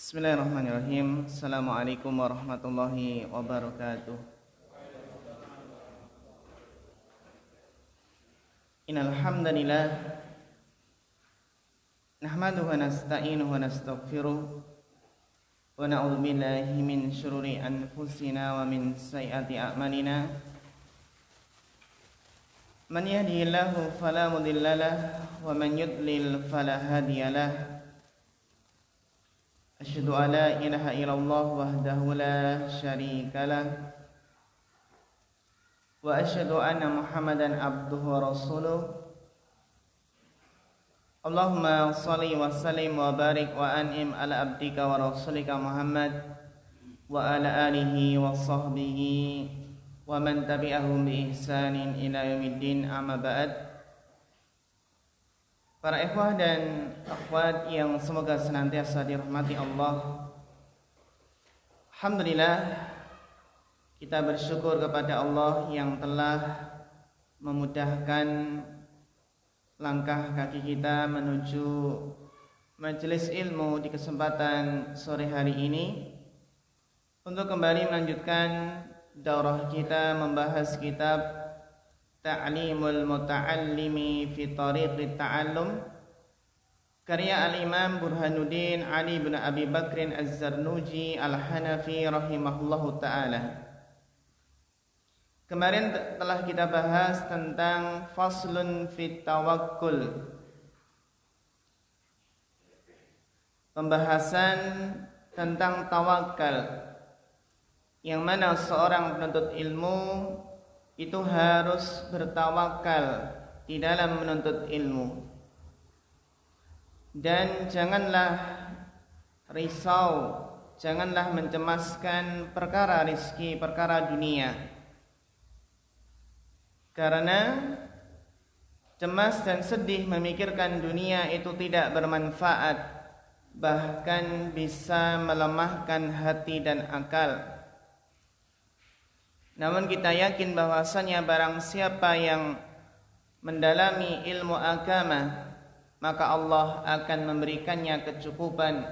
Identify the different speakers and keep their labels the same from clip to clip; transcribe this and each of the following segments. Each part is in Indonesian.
Speaker 1: Bismillahirrahmanirrahim. Assalamualaikum warahmatullahi wabarakatuh. Innal hamdalillah nahmaduhu wa nasta'inuhu wa nastaghfiruh wa na'udzu billahi min syururi anfusina wa min sayyiati a'malina. Man yahdihillahu fala mudhillalah wa man yudlil fala hadiyalah. Asyhadu an la ilaha illallah wahdahu la syarika lah wa asyhadu anna Muhammadan abduhu wa rasuluh. Allahumma shalli wa sallim wa barik wa an'im ala abdika wa rasulika Muhammad wa ala alihi wa sahbihi wa man tabi'ahum bi ihsanin ila yaumiddin, amma ba'd. Para ikhwah dan akhwat yang semoga senantiasa dirahmati Allah, alhamdulillah kita bersyukur kepada Allah yang telah memudahkan langkah kaki kita menuju majelis ilmu di kesempatan sore hari ini untuk kembali melanjutkan daurah kita membahas kitab Ta'limul Muta'allimi fi Tariqit Ta'allum karya Al-Imam Burhanuddin Ali bin Abi Bakrin Az-Zarnuji Al-Hanafi rahimahullahu ta'ala. Kemarin telah kita bahas tentang faslun fit tawakkul, pembahasan tentang tawakal, yang mana seorang penuntut ilmu itu harus bertawakal di dalam menuntut ilmu. Dan janganlah risau, janganlah mencemaskan perkara rizki, perkara dunia. Karena cemas dan sedih memikirkan dunia itu tidak bermanfaat, bahkan bisa melemahkan hati dan akal. Namun kita yakin bahwasanya barang siapa yang mendalami ilmu agama, maka Allah akan memberikannya kecukupan.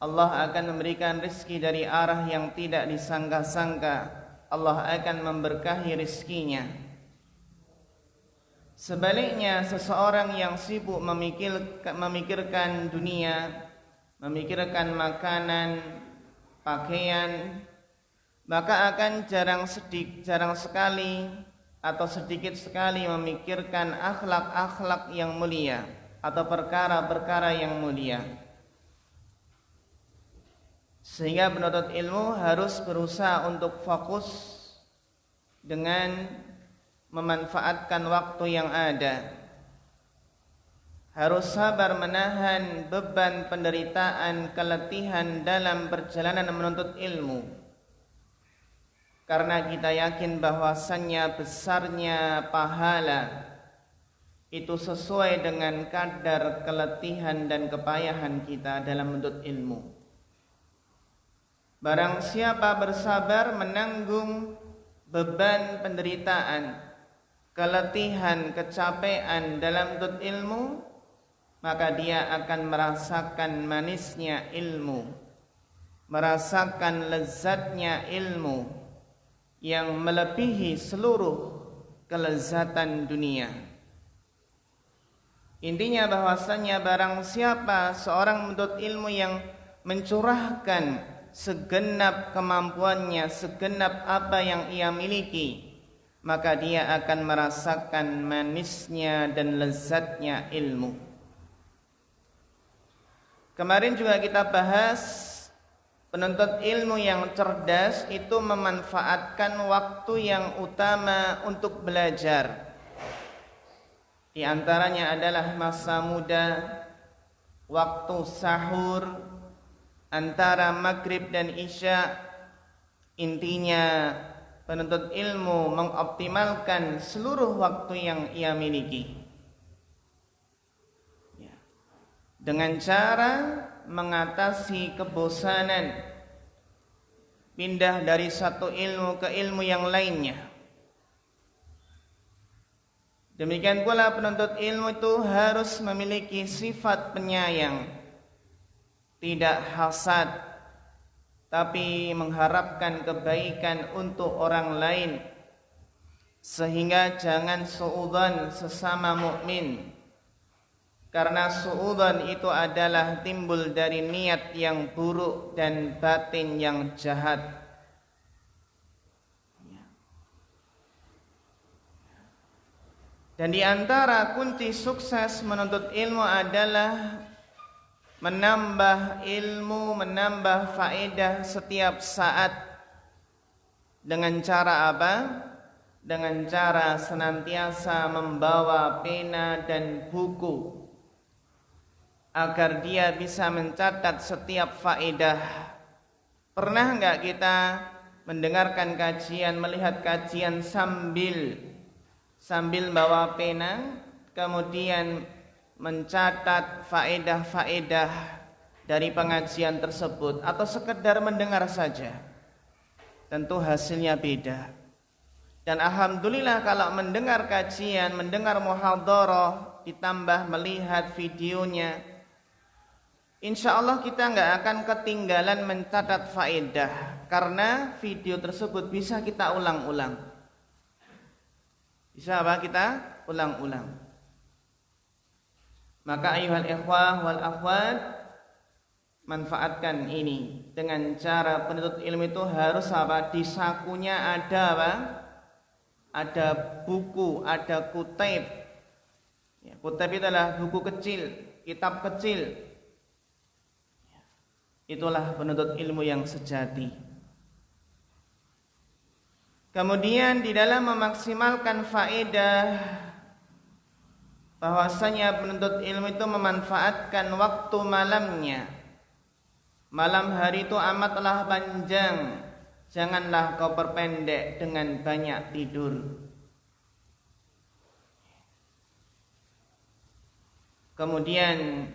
Speaker 1: Allah akan memberikan rezeki dari arah yang tidak disangka-sangka. Allah akan memberkahi rezekinya. Sebaliknya, seseorang yang sibuk memikirkan dunia, memikirkan makanan, pakaian, maka akan jarang sekali atau sedikit sekali memikirkan akhlak-akhlak yang mulia atau perkara-perkara yang mulia. Sehingga penuntut ilmu harus berusaha untuk fokus dengan memanfaatkan waktu yang ada. Harus sabar menahan beban penderitaan, keletihan dalam perjalanan menuntut ilmu. Karena kita yakin bahwasannya besarnya pahala itu sesuai dengan kadar keletihan dan kepayahan kita dalam menuntut ilmu. Barang siapa bersabar menanggung beban penderitaan, keletihan, kecapean dalam menuntut ilmu, maka dia akan merasakan manisnya ilmu, merasakan lezatnya ilmu yang melebihi seluruh kelezatan dunia. Intinya bahwasanya barang siapa seorang menuntut ilmu yang mencurahkan segenap kemampuannya, segenap apa yang ia miliki, maka dia akan merasakan manisnya dan lezatnya ilmu. Kemarin juga kita bahas penuntut ilmu yang cerdas itu memanfaatkan waktu yang utama untuk belajar. Di antaranya adalah masa muda, waktu sahur, antara maghrib dan isya. Intinya penuntut ilmu mengoptimalkan seluruh waktu yang ia miliki dengan cara mengatasi kebosanan, pindah dari satu ilmu ke ilmu yang lainnya. Demikian pula penuntut ilmu itu harus memiliki sifat penyayang, tidak hasad, tapi mengharapkan kebaikan untuk orang lain, sehingga jangan suudzon sesama mukmin, karena suudzon itu adalah timbul dari niat yang buruk dan batin yang jahat. Dan di antara kunci sukses menuntut ilmu adalah menambah ilmu, menambah faedah setiap saat. Dengan cara apa? Dengan cara senantiasa membawa pena dan buku, agar dia bisa mencatat setiap faedah. Pernah enggak kita mendengarkan kajian, melihat kajian sambil bawa pena, kemudian mencatat faedah-faedah dari pengajian tersebut, atau sekedar mendengar saja? Tentu hasilnya beda. Dan alhamdulillah kalau mendengar kajian, mendengar muhadharah, ditambah melihat videonya, insya Allah kita nggak akan ketinggalan mencatat faedah, karena video tersebut bisa kita ulang-ulang. Bisa apa? Kita ulang-ulang. Maka ayuhal ikhwah wal akhwat, manfaatkan ini. Dengan cara penuntut ilmu itu harus apa? Di sakunya ada apa? Ada buku, ada kutaib. Ya, kutaib itu adalah buku kecil, kitab kecil. Itulah penuntut ilmu yang sejati. Kemudian di dalam memaksimalkan faedah, bahwasanya penuntut ilmu itu memanfaatkan waktu malamnya. Malam hari itu amatlah panjang, janganlah kau perpendek dengan banyak tidur. Kemudian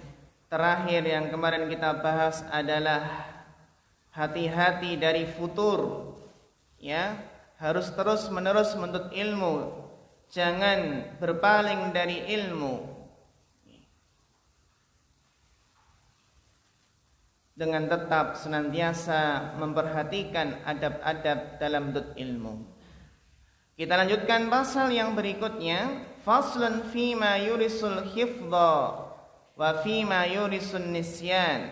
Speaker 1: terakhir yang kemarin kita bahas adalah hati-hati dari futur. Ya, harus terus menerus menuntut ilmu, jangan berpaling dari ilmu, dengan tetap senantiasa memperhatikan adab-adab dalam menuntut ilmu. Kita lanjutkan pasal yang berikutnya, faslun fima yurisul hifdha wa fima yurisun nisyan.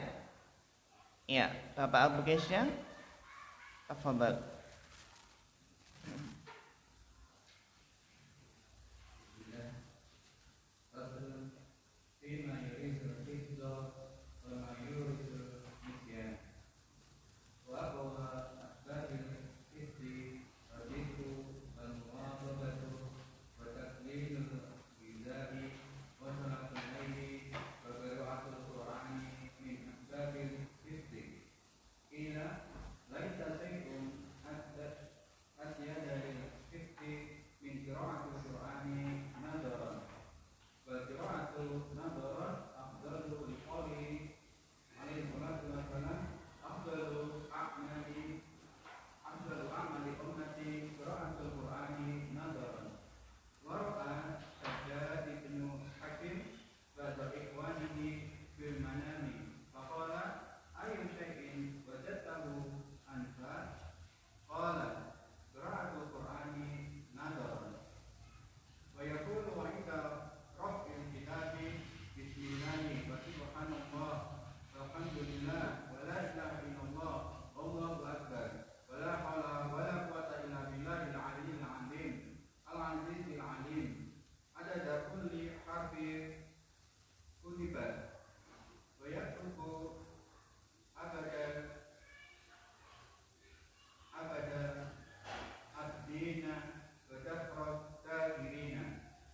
Speaker 1: Ya, Bapak Abu Kesya, tafadhal.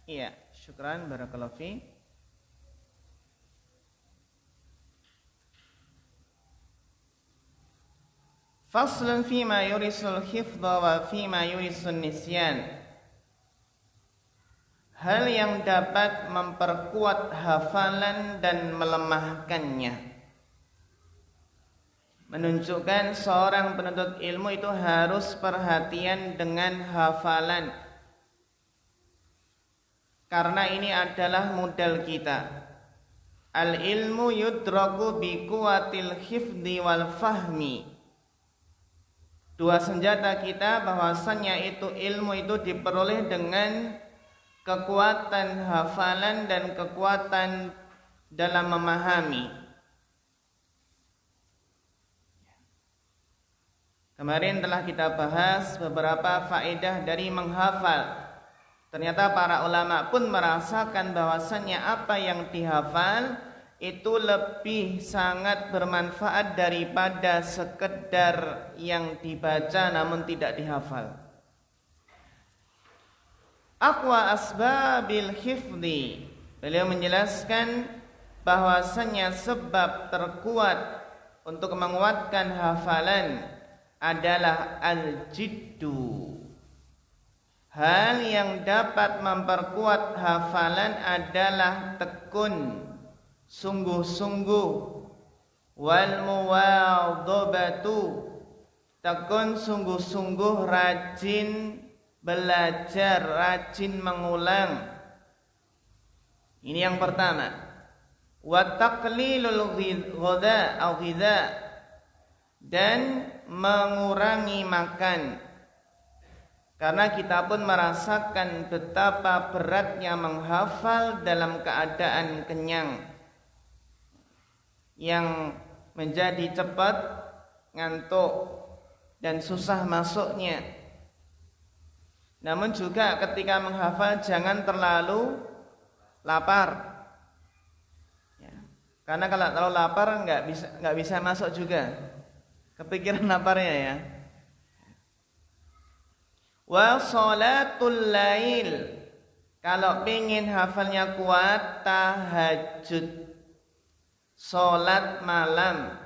Speaker 1: Iya, syukran, barakallahu fi. Faslun fima yurisul hifdha wa fima yurisun nisyan. Hal yang dapat memperkuat hafalan dan melemahkannya. Menunjukkan seorang penuntut ilmu itu harus perhatian dengan hafalan, karena ini adalah modal kita. Al ilmu yudraku bi quwwatil hifdzi wal fahmi. Dua senjata kita bahwasannya itu ilmu itu diperoleh dengan kekuatan hafalan dan kekuatan dalam memahami. Kemarin telah kita bahas beberapa faedah dari menghafal. Ternyata para ulama pun merasakan bahwasannya apa yang dihafal itu lebih sangat bermanfaat daripada sekedar yang dibaca namun tidak dihafal. Aqwa asbabil hifdzi. Beliau menjelaskan bahwasannya sebab terkuat untuk menguatkan hafalan adalah al-jiddu. Hal yang dapat memperkuat hafalan adalah tekun, sungguh-sungguh, wal muwadhabatu, tekun sungguh-sungguh, rajin belajar, rajin mengulang. Ini yang pertama. Wa taqlilul ghidha, dan mengurangi makan. Karena kita pun merasakan betapa beratnya menghafal dalam keadaan kenyang, yang menjadi cepat ngantuk dan susah masuknya. Namun juga ketika menghafal jangan terlalu lapar, ya. Karena kalau terlalu lapar nggak bisa masuk juga. Kepikiran laparnya ya. Wa sholatul lail, kalau pengen hafalnya kuat, tahajud, sholat malam.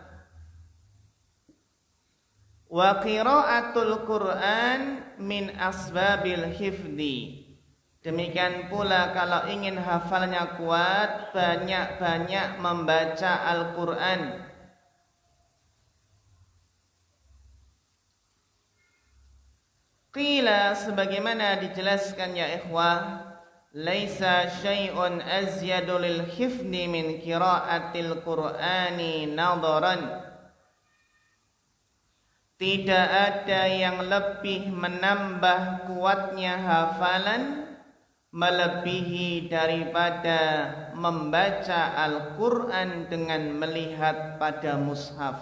Speaker 1: Wa qiraatul Qur'an min asbabil hifdzi. Demikian pula kalau ingin hafalnya kuat, banyak-banyak membaca Al-Qur'an. Qila, sebagaimana dijelaskan ya ikhwah, laisa syai'un azyadu lil hifdzi min qiraatil Qur'ani nadharan. Tidak ada yang lebih menambah kuatnya hafalan melebihi daripada membaca Al-Qur'an dengan melihat pada mushaf.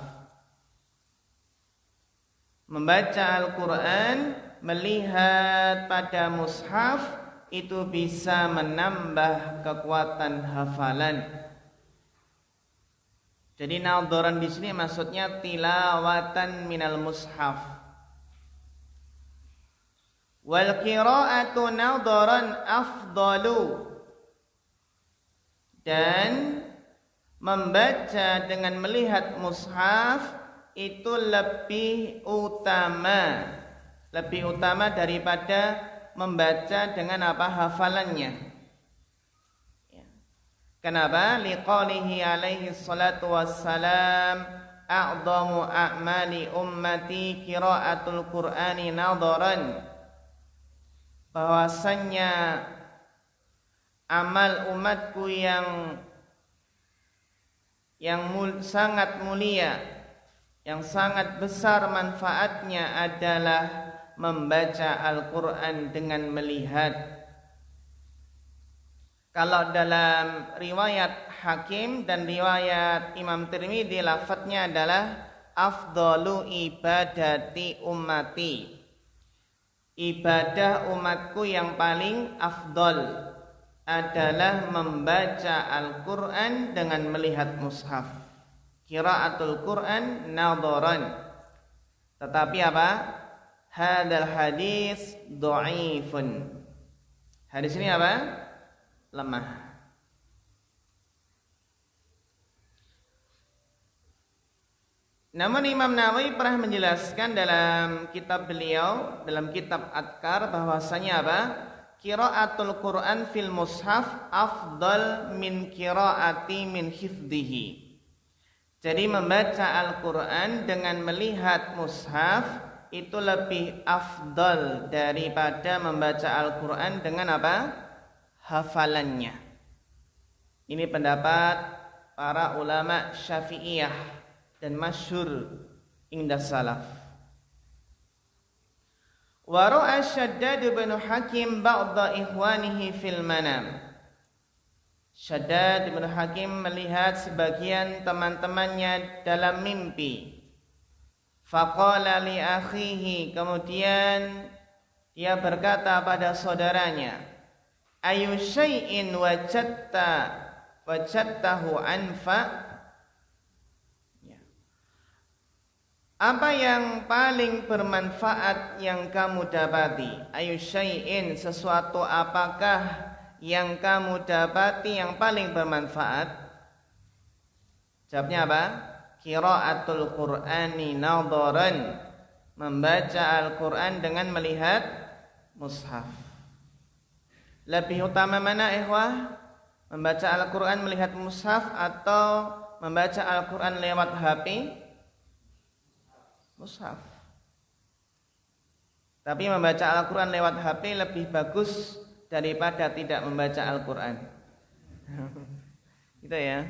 Speaker 1: Membaca Al-Qur'an, melihat pada mushaf, itu bisa menambah kekuatan hafalan. Jadi nadharan di sini maksudnya tilawatan minal mushaf. Wal qiraatu nadharan afdalu, dan membaca dengan melihat mushaf itu lebih utama daripada membaca dengan hafalannya. Ya. Kenapa? Liqaulihi alaihi salatu wassalam, a'dhamu a'mali ummati qiraatul Qur'ani nadharan. Bahwasannya amal umatku yang sangat mulia, yang sangat besar manfaatnya adalah membaca Al-Quran dengan melihat. Kalau dalam riwayat Hakim dan riwayat Imam Tirmidzi, lafadznya adalah afdalu ibadati ummati. Ibadah umatku yang paling afdal adalah membaca Al-Quran dengan melihat mushaf. Qiraatul Quran nadharan. Tetapi apa? Hadal hadis dhaifun. Hadis ini apa? Lemah. Namun Imam Nawawi pernah menjelaskan dalam kitab beliau, dalam kitab Adkar, bahwasanya apa? Qiraatul Quran fil mushaf afdal min qiraati min hifdhihi. Jadi membaca Al-Quran dengan melihat mushaf itu lebih afdal daripada membaca Al-Quran dengan apa? Hafalannya. Ini pendapat para ulama Syafi'iyah dan masyhur inda salaf. Wa ra'a Shaddad bin Hakim ba'da ikhwanihi fil manam. Shaddad bin Hakim melihat sebagian teman-temannya dalam mimpi. Faqala li akhihi, kemudian dia berkata pada saudaranya, ayu syai'in wajadtahu anfa. Apa yang paling bermanfaat yang kamu dapati? Ayu syai'in, sesuatu apakah yang kamu dapati yang paling bermanfaat? Jawabnya apa? Qiraatul Qur'ani nadharan, membaca Al-Qur'an dengan melihat mushaf. Lebih utama mana ikhwah? Membaca Al-Qur'an melihat mushaf atau membaca Al-Qur'an lewat HP? Mushaf. Tapi membaca Al-Qur'an lewat HP lebih bagus daripada tidak membaca Al-Qur'an. Gitu ya.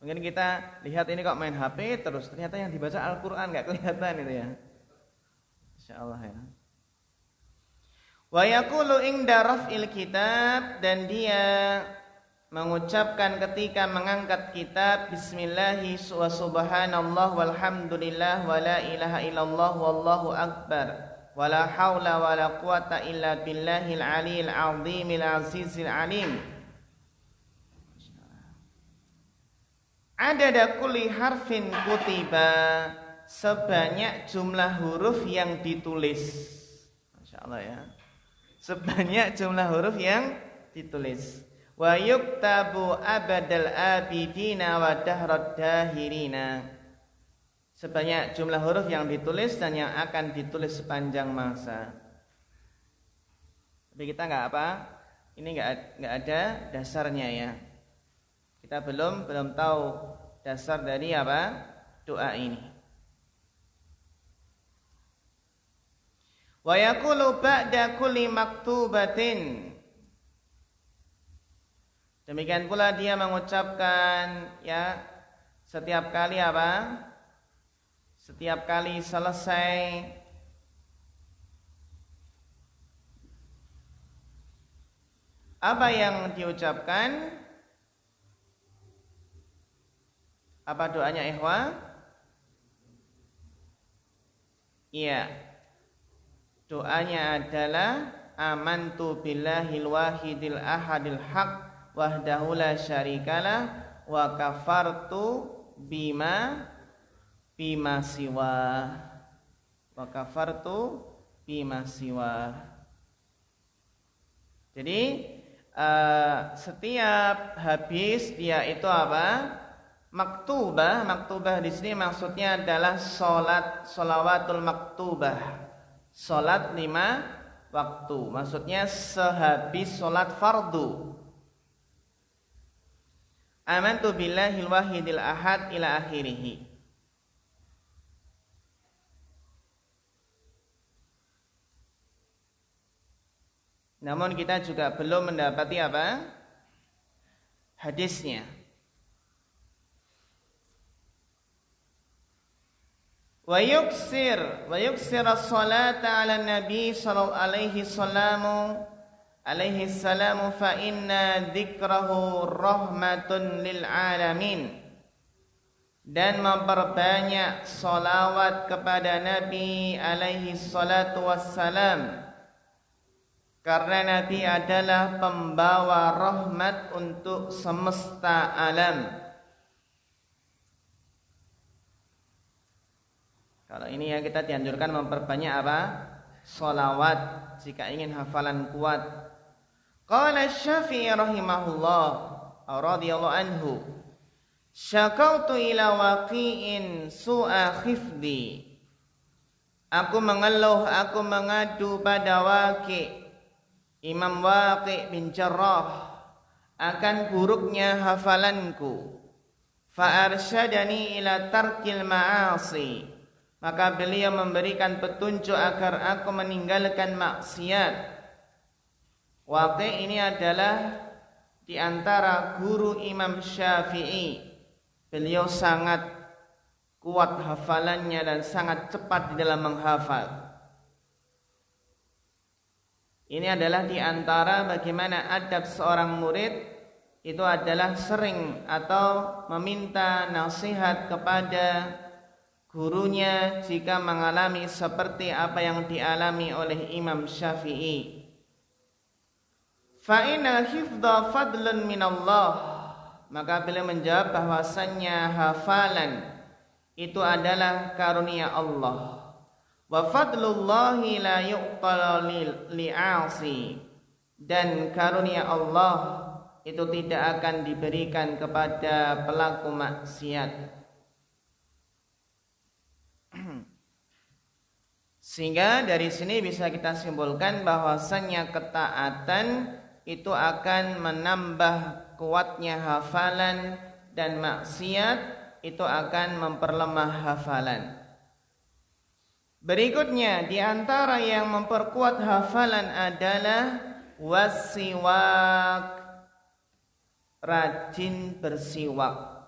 Speaker 1: Mungkin kita lihat ini kok main HP terus, ternyata yang dibaca Al-Qur'an enggak kelihatan itu ya. Insyaallah ya. Wa yaqulu inda raf'il kitab, dan dia mengucapkan ketika mengangkat kitab, bismillahi wa subhanallah walhamdulillah wa la ilaha illallah wallahu akbar wa la haula wa la quwata illa billahil aliyil azimil azizil alim. Adada kulli harfin kutiba, sebanyak jumlah huruf yang ditulis. Masya Allah ya. Sebanyak jumlah huruf yang ditulis. Wa yuktabu abadal abidina wa dahrad dahirina. Sebanyak jumlah huruf yang ditulis dan yang akan ditulis sepanjang masa. Tapi kita enggak apa? Ini enggak ada dasarnya ya. Kita belum tahu dasar dari apa? Doa ini. Wa yaqulu ba'da kulli maktubatin. Demikian pula dia mengucapkan ya setiap kali apa? Setiap kali selesai apa yang diucapkan? Apa doanya ikhwah? Iya. Doanya adalah amantu billahil wahidil ahadil haq wahdahu la syarikalah wa kafartu bima siwa. Wa kafartu bima siwa. Jadi setiap habis dia itu apa? Maktubah di sini maksudnya adalah sholawatul maktubah. Salat 5 waktu. Maksudnya sehabis salat fardu. Amantu billahil wahidil ahad ila akhirih. Namun kita juga belum mendapati apa? Hadisnya. Wa yuksir as-salata ala nabi sallallahu alaihi salamu fa inna dzikrahu rahmatun lil alamin, dan memperbanyak salawat kepada Nabi alaihi salatu wassalam, karena Nabi adalah pembawa rahmat untuk semesta alam. Kalau ini ya kita dianjurkan memperbanyak apa? Sholawat jika ingin hafalan kuat. Qala Syafi'i rahimahullah radhiyallahu anhu, syakautu ila waqi'in su'a khifdi. Aku mengeluh, aku mengadu pada Waqi', Imam Waqi' bin Jarrah, akan buruknya hafalanku. Fa arsyadani ila tarkil ma'asi, maka beliau memberikan petunjuk agar aku meninggalkan maksiat. Waqi' ini adalah di antara guru Imam Syafi'i. Beliau sangat kuat hafalannya dan sangat cepat di dalam menghafal. Ini adalah di antara bagaimana adab seorang murid itu adalah sering atau meminta nasihat kepada gurunya jika mengalami seperti apa yang dialami oleh Imam Syafi'i. Fa innal hifdha fadlun minallah. Maka beliau menjawab bahwasannya hafalan itu adalah karunia Allah. Wa fadlullahi la yu'tal li'asi. Dan karunia Allah itu tidak akan diberikan kepada pelaku maksiat. Sehingga dari sini bisa kita simpulkan bahwasannya ketaatan itu akan menambah kuatnya hafalan dan maksiat itu akan memperlemah hafalan. Berikutnya di antara yang memperkuat hafalan adalah wasiwak, rajin bersiwak,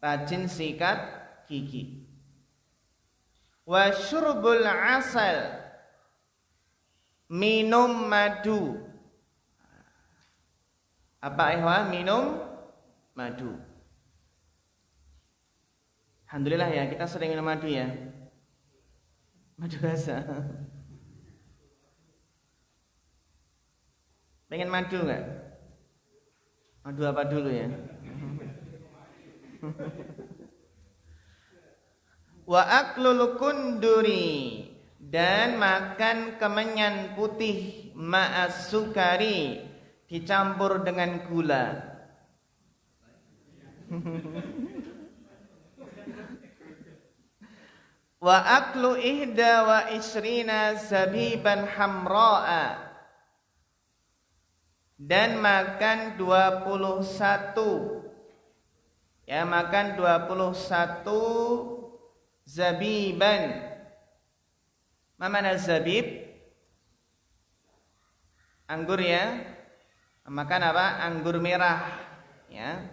Speaker 1: rajin sikat gigi. Wa syurbul asal, minum madu. Apa ihwa? Minum madu. Alhamdulillah ya, kita sering minum madu ya. Madu rasa. Pengen madu enggak? Madu apa dulu ya? Wa aklul kunduri, dan makan kemenyan putih ma'as sukari, dicampur dengan gula. Wa aklu ihda wa isrina zabiban hamra'a, dan makan 21, ya, makan 21 zabiban. Mana zabib? Anggur ya. Makan apa? Anggur merah, ya.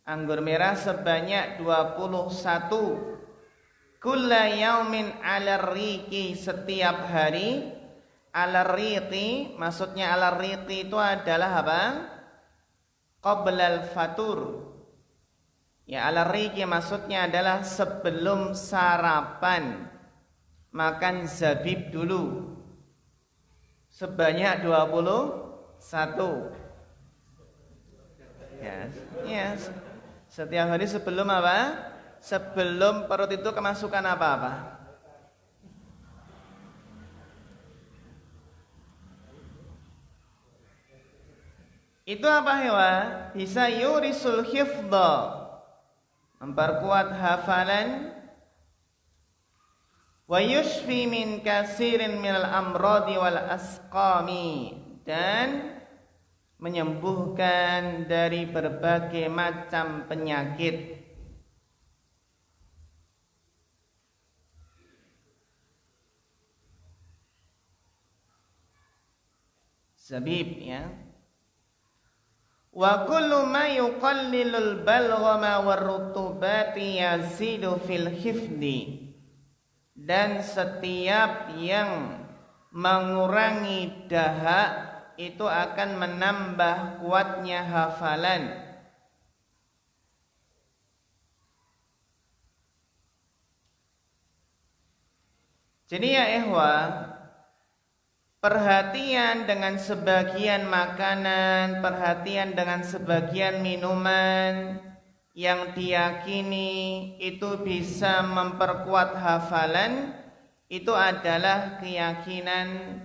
Speaker 1: Anggur merah sebanyak 21. Kulla yaumin 'alar riqi, setiap hari. 'Alar riqi, maksudnya 'alar riqi itu adalah apa? Qablal fatur. Ya, 'alar riqi maksudnya adalah sebelum sarapan. Makan zabib dulu. Sebanyak 21. Ya, setiap hari sebelum apa? Sebelum perut itu kemasukan apa-apa. Itu apa hewa? Bisa yurisul hifdha, memperkuat hafalan. Wa yushfi min kasirin minal amradi wal asqami, dan menyembuhkan dari berbagai macam penyakit. Zabib, ya. Wa kullu ma yuqallilul balghama warrutubati yazidu fil hifdi, dan setiap yang mengurangi dahak itu akan menambah kuatnya hafalan. Jadi ya ikhwah, perhatian dengan sebagian makanan, perhatian dengan sebagian minuman yang diyakini itu bisa memperkuat hafalan, itu adalah keyakinan,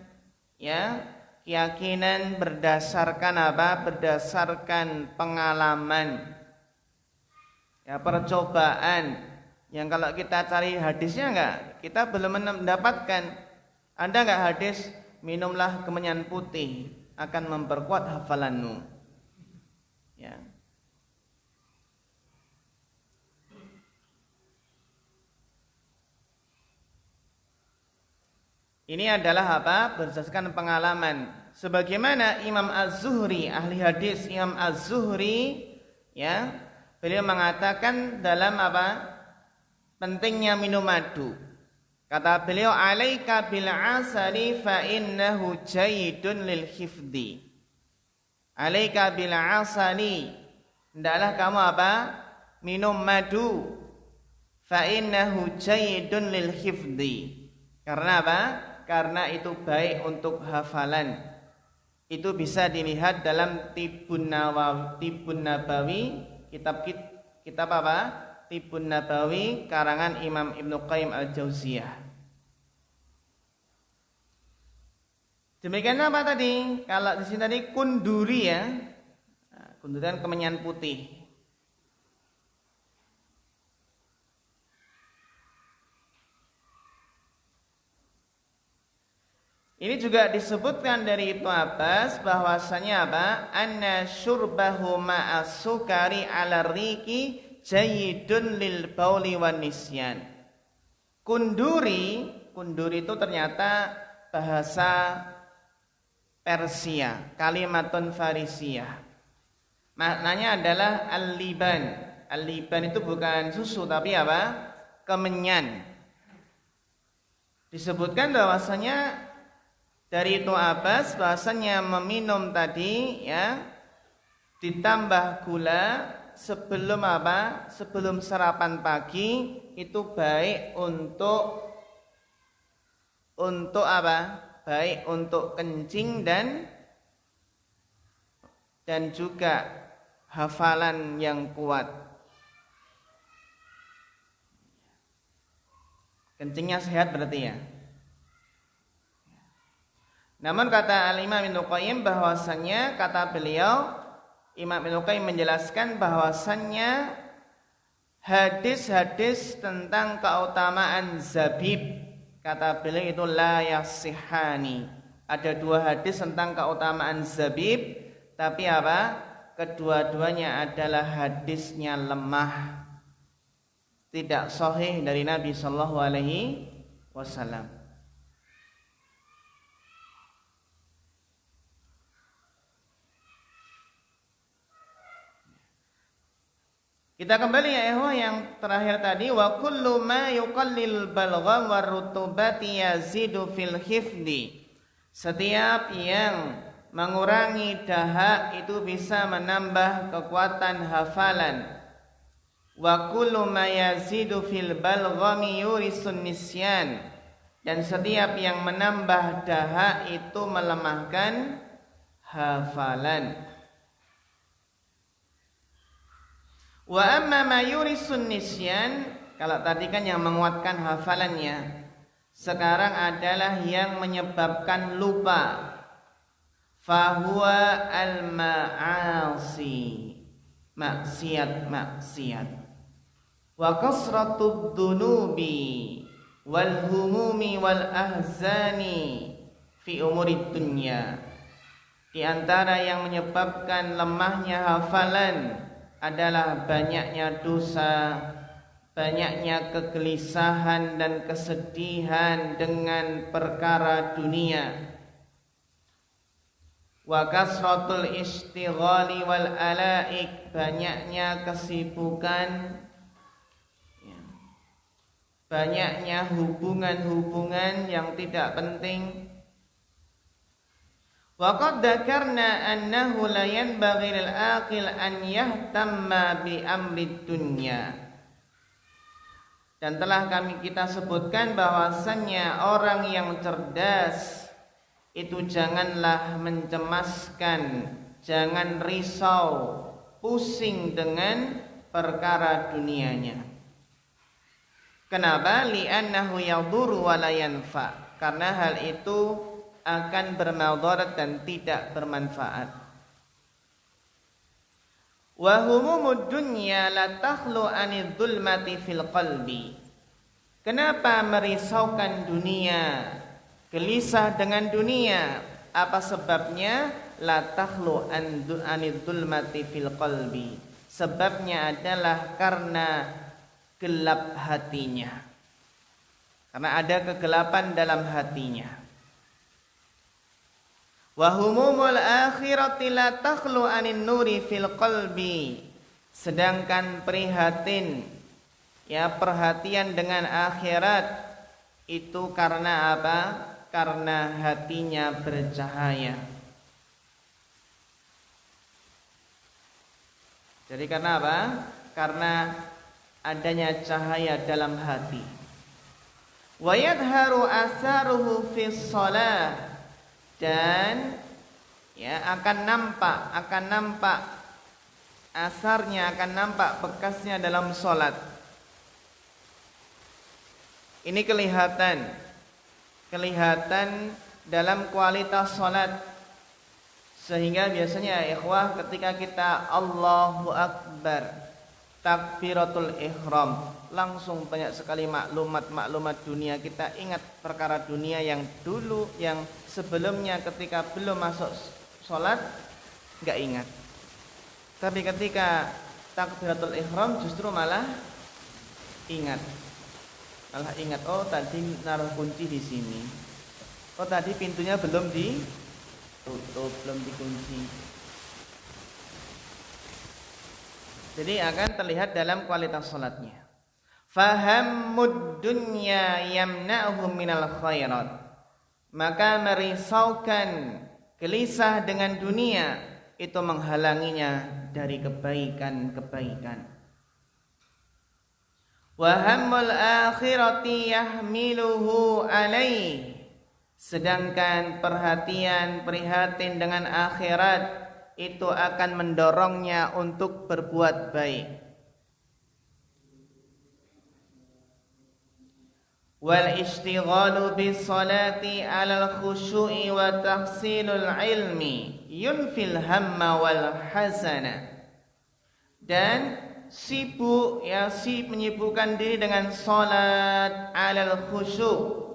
Speaker 1: ya, keyakinan berdasarkan apa? Berdasarkan pengalaman, ya, percobaan. Yang kalau kita cari hadisnya enggak, kita belum mendapatkan. Ada enggak hadis minumlah kemenyan putih akan memperkuat hafalanmu? Ya. Ini adalah apa? Berdasarkan pengalaman. sebagaimana Imam Az-Zuhri, ahli hadis Imam Az-Zuhri, ya, beliau mengatakan dalam apa? Pentingnya minum madu. Kata beliau, "Alaika bil asali fa innahu jayyidun lil hifdhi." Alaika bil asali, hendaklah kamu apa? Minum madu. Fa innahu jayyidun lil hifdhi. Karena apa? Karena itu baik untuk hafalan. Itu bisa dilihat dalam Tibun Nabawi, kitab apa? Tibun Nabawi karangan Imam Ibnu Qayyim Al-Jauziyah. Demikian apa tadi? Kalau di sini tadi kunduri, ya. Nah, kunduri kan kemenyan putih. Ini juga disebutkan dari Ibnu Abbas bahwasanya apa? Anna syurbahu ma'as sukari 'ala riki jayyidun lil bauli wan nisyan. Kunduri itu ternyata bahasa Persia, kalimatun Farisiyah. Maknanya adalah al-liban. Al-liban itu bukan susu tapi apa? Kemenyan. Disebutkan bahwasanya dari Ibnu Abbas bahwasanya meminum tadi, ya, ditambah gula sebelum apa? Sebelum sarapan pagi itu baik untuk apa? Baik untuk kencing dan juga hafalan yang kuat. Kencingnya sehat berarti, ya. Namun kata Al-Imam Ibnu Qayyim bahwasannya, kata beliau, Imam Ibnu Qayyim menjelaskan bahwasannya hadis-hadis tentang keutamaan zabib, kata beliau itu la yasihani. Ada dua hadis tentang keutamaan zabib, tapi apa? Kedua-duanya adalah hadisnya lemah, tidak sahih dari Nabi sallallahu alaihi wasallam. Kita kembali, ya ikhwah, yang terakhir tadi, wa kullu ma yuqallil balgha war rutubati yazidu fil hifdi. Setiap yang mengurangi dahak itu bisa menambah kekuatan hafalan. Wa kullu ma yazidu fil balghami yurisun nisyan. Dan setiap yang menambah dahak itu melemahkan hafalan. Wa amma ma yurisun nisyan, kalau tadi kan yang menguatkan hafalannya, sekarang adalah yang menyebabkan lupa. Fahuwa al-ma'asi, maksiat. Wa kasratud dunubi wal humumi wal ahzani fi umurid dunya. Di antara yang menyebabkan lemahnya hafalan adalah banyaknya dosa, banyaknya kegelisahan dan kesedihan dengan perkara dunia. Wa kasratul istighali wal alaik, banyaknya kesibukan, banyaknya hubungan-hubungan yang tidak penting. Wa qad dzakarna annahu la yanbaghi lil aqil an yahtamma bi amrid dunya. Dan telah kita sebutkan bahwasannya orang yang cerdas itu janganlah mencemaskan, jangan risau, pusing dengan perkara dunianya. Kenapa? Li'annahu yadhurru wa la yanfa. Karena hal itu akan bermadarat dan tidak bermanfaat. Wa humumud dunya la takhlu anidh dhulmati fil qalbi. Kenapa merisaukan dunia, gelisah dengan dunia? Apa sebabnya? La takhlu anidh dhulmati fil qalbi. Sebabnya adalah karena gelap hatinya. Karena ada kegelapan dalam hatinya. Wa humumul akhirati la takhlu anin nuri fil qalbi. Sedangkan prihatin, ya, perhatian dengan akhirat itu karena apa? Karena hatinya bercahaya. Jadi karena apa? Karena adanya cahaya dalam hati. Wa yadharu atharuhu fis shalah, dan ya akan nampak asarnya, akan nampak bekasnya dalam salat. Ini kelihatan dalam kualitas salat. Sehingga biasanya ya ikhwah, ketika kita Allahu Akbar, takbiratul ihram, langsung banyak sekali maklumat dunia. Kita ingat perkara dunia yang dulu, yang sebelumnya ketika belum masuk sholat gak ingat. Tapi ketika takbiratul ihram justru malah ingat. Oh tadi naruh kunci di sini. Oh tadi pintunya belum ditutup, belum dikunci. Jadi akan terlihat dalam kualitas salatnya. Fahammud dunya yamna'uhum minal khairat. Maka merisaukan, gelisah dengan dunia itu menghalanginya dari kebaikan-kebaikan. Wa hammul akhirati yahmiluhu alaih. Sedangkan prihatin dengan akhirat itu akan mendorongnya untuk berbuat baik. Wal ishtighalu bis salati 'alal khushu'i wa tahsilul ilmi yunfil hamma wal hasana. Dan menyibukkan diri dengan salat 'alal khusyu',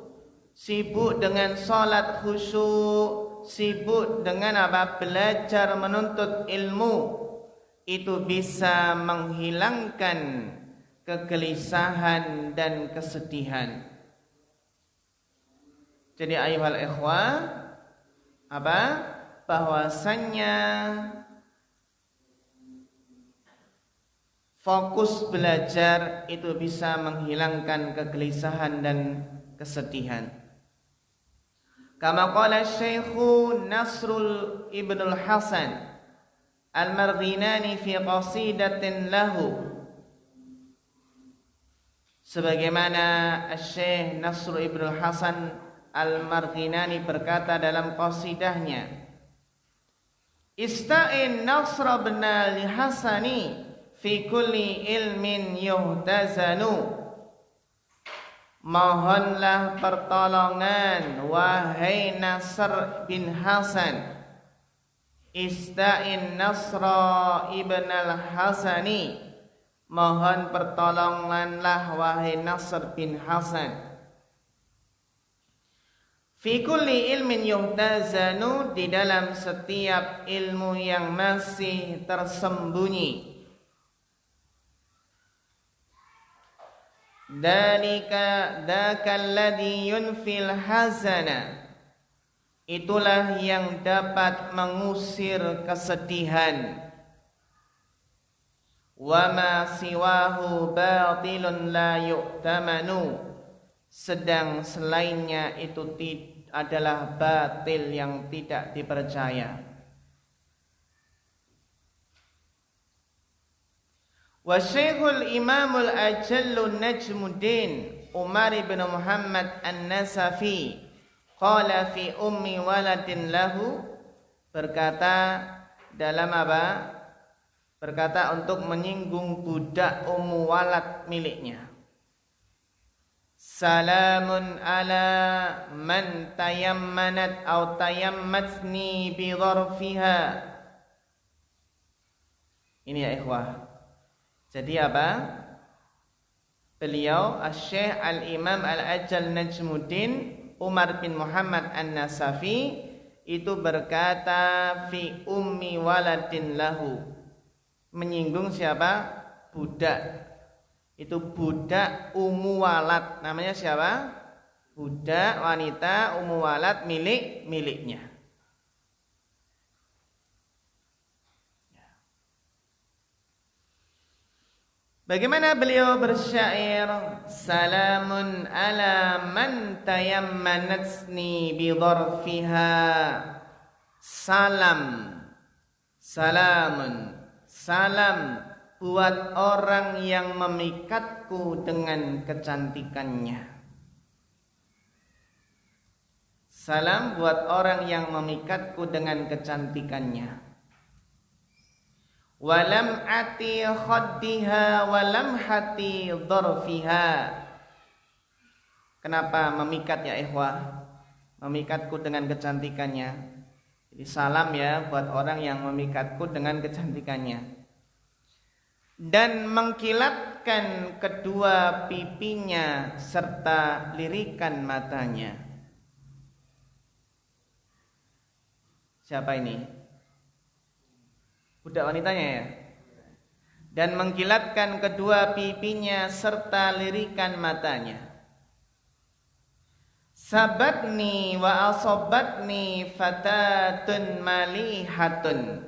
Speaker 1: sibuk dengan salat khusyuk, sibuk dengan apa? Belajar menuntut ilmu, itu bisa menghilangkan kegelisahan dan kesedihan. Jadi ayuhal ikhwah, bahwasannya fokus belajar itu bisa menghilangkan kegelisahan dan kesedihan. Kama qala Syekhu Nasrul Ibnul Hasan Al-Marghinani fi qasidatin lahu. Sebagaimana Syekh Nasrul Ibnul Hasan Al-Marghinani berkata dalam qasidahnya, Ista'in Nasra ibn Hasani fi kulli ilmin yuhtazanu. Mohonlah pertolongan wahai Nasr bin Hasan. Ista'in Nasra ibn al-Hasani. Mohon pertolonganlah wahai Nasr bin Hasan. Fi kulli ilmin yuhtazanu, di dalam setiap ilmu yang masih tersembunyi. Dzalika alladhi yunfil hazana. Itulah yang dapat mengusir kesedihan. Wa ma siwahu batilun la yu'tamanu. Sedang selainnya itu adalah batil yang tidak dipercaya. Wa Syekhul Imamul Ajallun Najmuddin Umar bin Muhammad An-Nasafi qala fi ummi waladin lahu, berkata dalam apa? Berkata untuk menyinggung budak ummu walad miliknya. Salamun ala man tayammanat aw tayammatni bi dharfiha. Ini ya ikhwah. Jadi apa? Beliau Asy-Syaikh Al-Imam Al-Ajal Najmuddin Umar bin Muhammad An-Nasafi itu berkata fi ummi waladin lahu, menyinggung siapa? Budak. Itu budak ummu walad. Namanya siapa? Budak wanita ummu walad miliknya. Bagaimana beliau bersyair, salamun ala man tayammanatni bidharfiha. Salamun, salam buat orang yang memikatku dengan kecantikannya. Salam buat orang yang memikatku dengan kecantikannya. Walam ati khaddiha walam hati dharfiha. Kenapa memikat ya ikhwah? Memikatku dengan kecantikannya. Jadi salam ya buat orang yang memikatku dengan kecantikannya. Dan mengkilatkan kedua pipinya serta lirikan matanya. Siapa ini? Budak wanitanya ya. Dan mengkilatkan kedua pipinya serta lirikan matanya. Sabatni wa asobatni fatatun malihatun.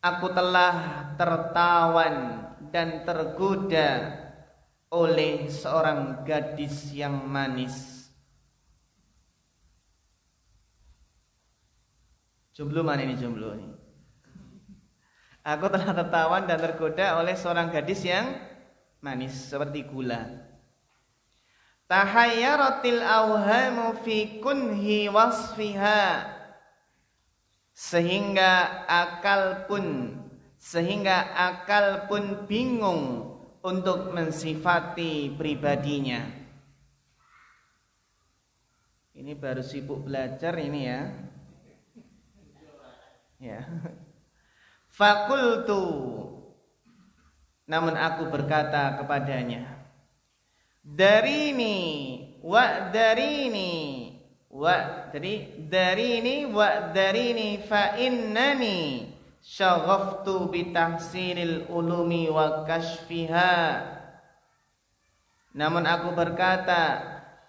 Speaker 1: Aku telah tertawan dan tergoda oleh seorang gadis yang manis. Jomblo mana ini jomblo ini? Aku telah tertawan dan tergoda oleh seorang gadis yang manis seperti gula. Tahayyaratil awhamu fi kunhi wasfiha. Sehingga akal pun bingung untuk mensifati pribadinya. Ini baru sibuk belajar ini ya. Ya. Fakultu, namun aku berkata kepadanya, darini wa darini fa innani syaghaftu bi tahsilil ulumi wa kashfiha. Namun aku berkata,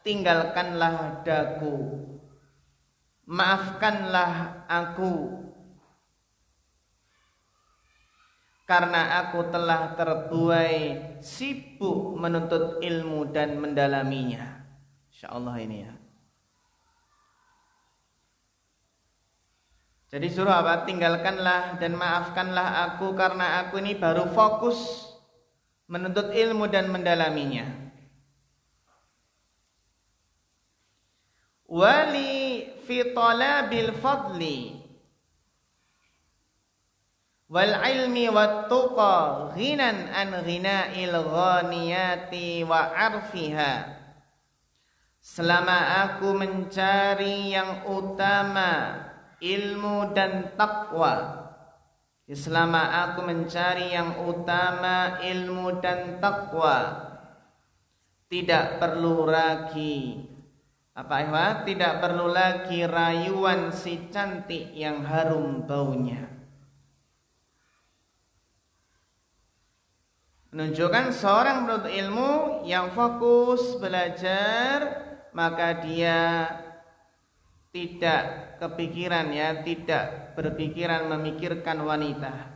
Speaker 1: tinggalkanlah daku, maafkanlah aku, karena aku telah terbuai sibuk menuntut ilmu dan mendalaminya. Insyaallah ini ya. Jadi suruh apa? Tinggalkanlah dan maafkanlah aku karena aku ini baru fokus menuntut ilmu dan mendalaminya. Wali fi talabil fadli wal ilmi wat tuqa ghinan an ghina'il ghaniyati wa arfiha. Selama aku mencari yang utama ilmu dan takwa, selama aku mencari yang utama ilmu dan takwa, tidak perlu lagi tidak perlu lagi rayuan si cantik yang harum baunya. Menunjukkan seorang penuntut ilmu yang fokus belajar, maka dia tidak kepikiran ya, tidak berpikiran memikirkan wanita.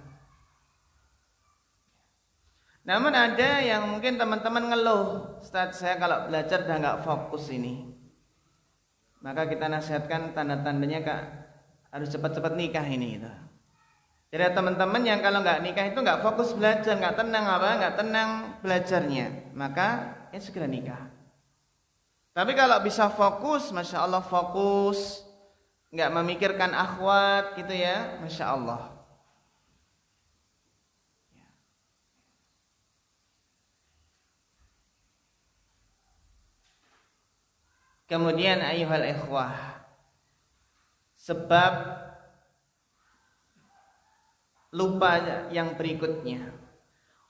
Speaker 1: Namun ada yang mungkin teman-teman ngeluh, Ustaz saya kalau belajar udah gak fokus ini. Maka kita nasihatkan tanda-tandanya Kak, harus cepat-cepat nikah ini gitu. Jadi teman-teman yang kalau nggak nikah itu nggak fokus belajar, nggak tenang belajarnya, maka ya segera nikah. Tapi kalau bisa fokus, masya Allah fokus, nggak memikirkan akhwat gitu ya, masya Allah. Kemudian ayuhal ikhwah, sebab lupa yang berikutnya.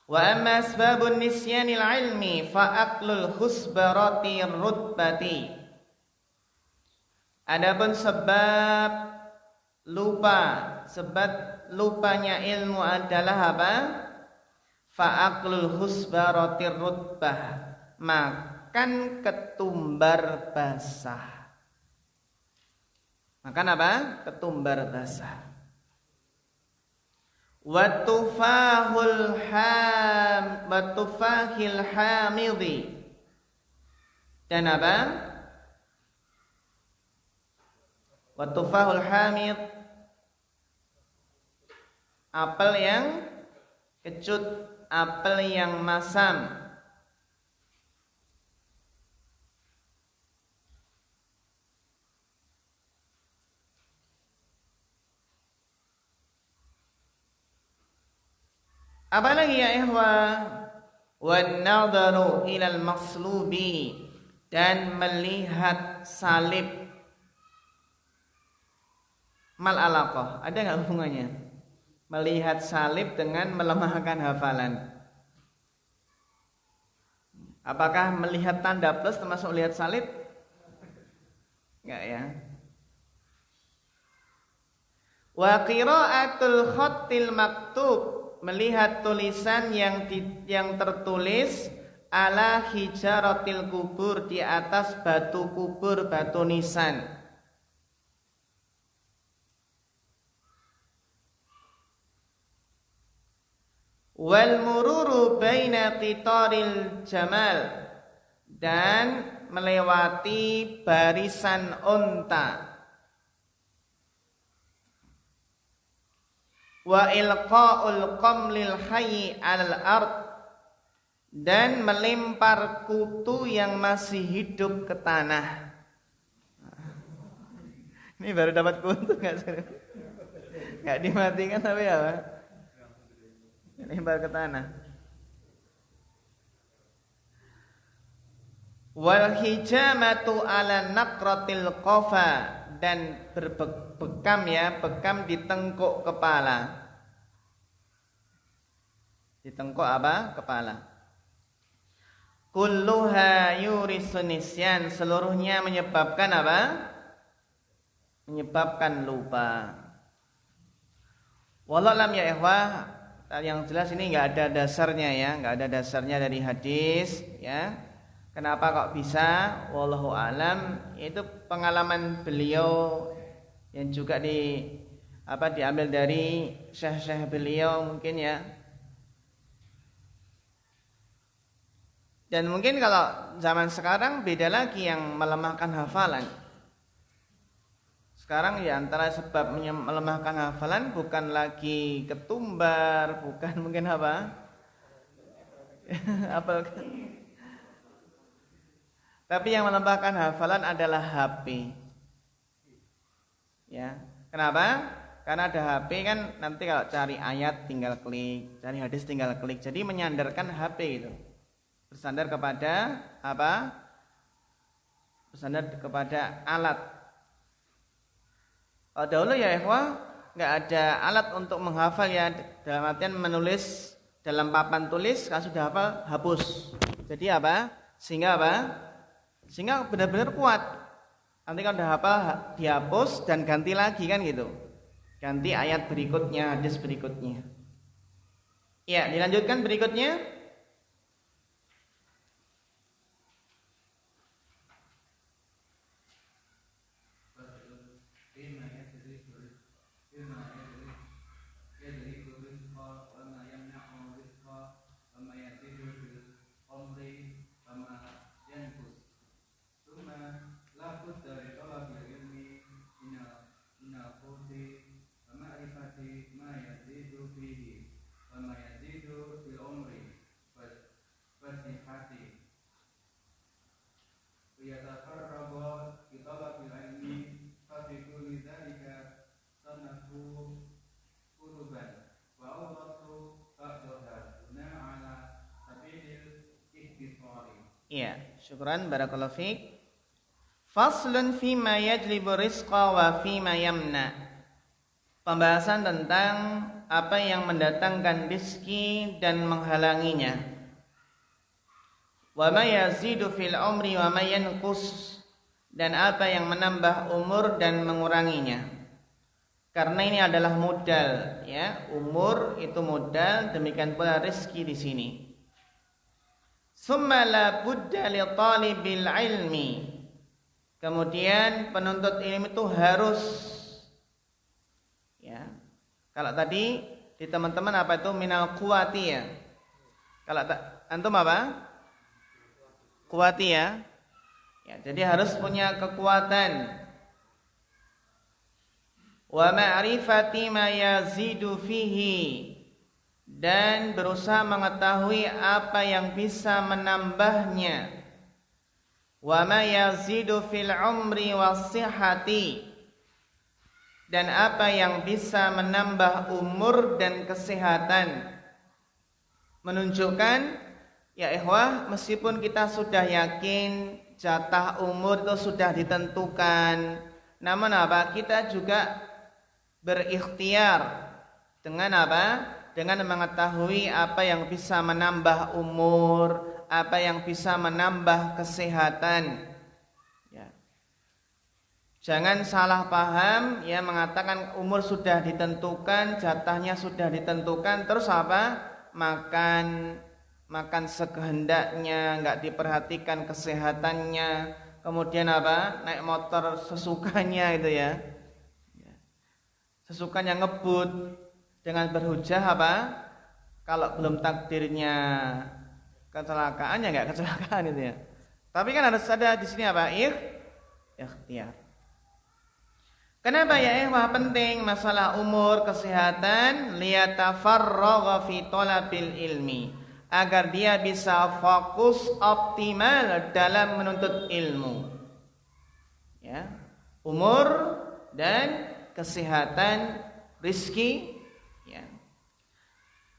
Speaker 1: Wa amma asbabun nisyanil ilmi fa aqlul husbarati rutbati. Adapun sebab lupanya ilmu adalah apa? Fa aqlul husbarati rutbah, makan ketumbar basah. Makan apa? Ketumbar basah. Watufahil hamidi. Dan apa? Watufahul hamid, apel yang kecut, apel yang masam. Apalagi ya ikhwah? Wan nadharu ilal maslubi, dan melihat salib. Mal alaqah, ada enggak hubungannya? Melihat salib dengan melemahkan hafalan. Apakah melihat tanda plus termasuk melihat salib? Enggak ya. Wa qira'atul khattil maktub, melihat tulisan yang tertulis ala hijaratil kubur, di atas batu kubur, batu nisan. Wal mururu baina qitaril jamal, dan melewati barisan unta. Wa ilqa'ul qamlil hayy 'alal ard, dan melempar kutu yang masih hidup ke tanah. Ini baru dapat kutu enggak sih? Enggak dimatikan tapi apa? Lempar ke tanah. Wal hijamatu 'ala naqratil qafa, dan bekam ya, bekam di tengkuk kepala. Di tengkuk apa? Kepala. Kulluha yurisun nisyan, seluruhnya menyebabkan apa? Menyebabkan lupa. Wallahu alam ya ikhwah, yang jelas ini enggak ada dasarnya ya, enggak ada dasarnya dari hadis ya. Kenapa kok bisa? Wallahu alam, itu pengalaman beliau yang juga diambil dari syekh-syekh beliau mungkin ya. Dan mungkin kalau zaman sekarang beda lagi yang melemahkan hafalan. Sekarang ya antara sebab melemahkan hafalan bukan lagi ketumbar, bukan mungkin apa? Apel. Tapi yang melemahkan hafalan adalah HP. Ya. Kenapa? Karena ada HP kan, nanti kalau cari ayat tinggal klik, cari hadis tinggal klik. Jadi menyandarkan HP itu. Bersandar kepada apa? Bersandar kepada alat. Kalau dahulu ya ikhwah, enggak ada alat untuk menghafal ya, dalam artian menulis dalam papan tulis, kalau sudah hafal hapus. Jadi apa? Sehingga apa? Sehingga benar-benar kuat. Nanti kalau sudah hafal dihapus dan ganti lagi kan gitu. Ganti ayat berikutnya, hadis berikutnya. Ya, dilanjutkan berikutnya. Iya, syukran barakallahu fiik. Faslun fima yajlibu rizqa wa fima yamna. Pembahasan tentang apa yang mendatangkan rizki dan menghalanginya. Wa ma yazidu fil umri wa ma yanqus, dan apa yang menambah umur dan menguranginya. Karena ini adalah modal, ya. Umur itu modal, demikian pula rizki di sini. Summa la budda li talibil ilmi. Kemudian penuntut ilmu itu harus, ya. Kalau tadi di teman-teman apa itu minal quwati ya. Kalau antum apa? Quwati ya. Ya, jadi harus punya kekuatan. Wa ma'rifati ma yazidu fihi, dan berusaha mengetahui apa yang bisa menambahnya. Wa ma yazidu fil umri was-sihhati, dan apa yang bisa menambah umur dan kesehatan. Menunjukkan ya ikhwah, meskipun kita sudah yakin jatah umur itu sudah ditentukan, namun apa? Kita juga berikhtiar dengan apa? Dengan mengetahui apa yang bisa menambah umur, apa yang bisa menambah kesehatan. Ya. Jangan salah paham ya, mengatakan umur sudah ditentukan, jatahnya sudah ditentukan, terus apa? Makan sekehendaknya, nggak diperhatikan kesehatannya, kemudian apa? Naik motor sesukanya itu ya. Sesukanya ngebut dengan berhujah apa? Kalau belum takdirnya kecelakaan ya nggak kecelakaan itu ya. Tapi kan harus ada di sini apa? Ikhtiar. Kenapa ya ikhwah penting masalah umur, kesehatan? Liyatafarragha fi talabil ilmi, agar dia bisa fokus optimal dalam menuntut ilmu. Ya. Umur dan kesehatan, rizki ya.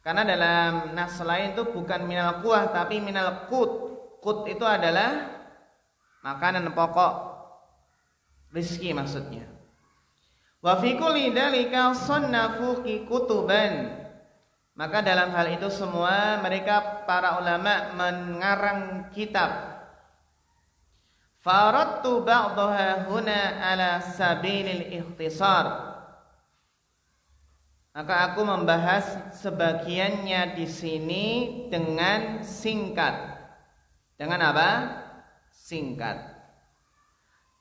Speaker 1: Karena dalam nas lain itu bukan minal quwah tapi minal qut. Qut itu adalah makanan pokok, rizki maksudnya. Wa fi kulli dzalika sannafu kutuban. Maka dalam hal itu semua mereka para ulama mengarang kitab. Faradtu ba'daha huna ala sabilil ikhtisar. Maka aku membahas sebagiannya di sini dengan singkat. Dengan apa? Singkat.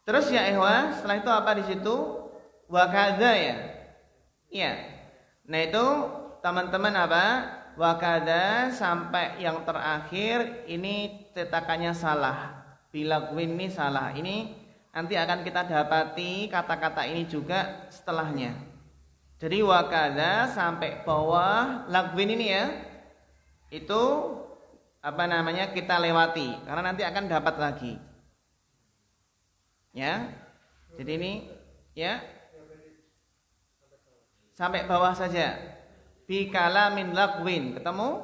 Speaker 1: Terus ya ikhwah, setelah itu apa di situ? Wa kadza ya. Iya. Nah itu teman-teman apa? Wa kadza sampai yang terakhir ini cetakannya salah. Bilagwin ini salah. Ini nanti akan kita dapati kata-kata ini juga setelahnya. Jadi wa kadza sampai bawah lagwin ini ya. Itu apa namanya? Kita lewati karena nanti akan dapat lagi. Ya. Jadi ini ya. Sampai bawah saja. Bi kalamin lagwin, ketemu?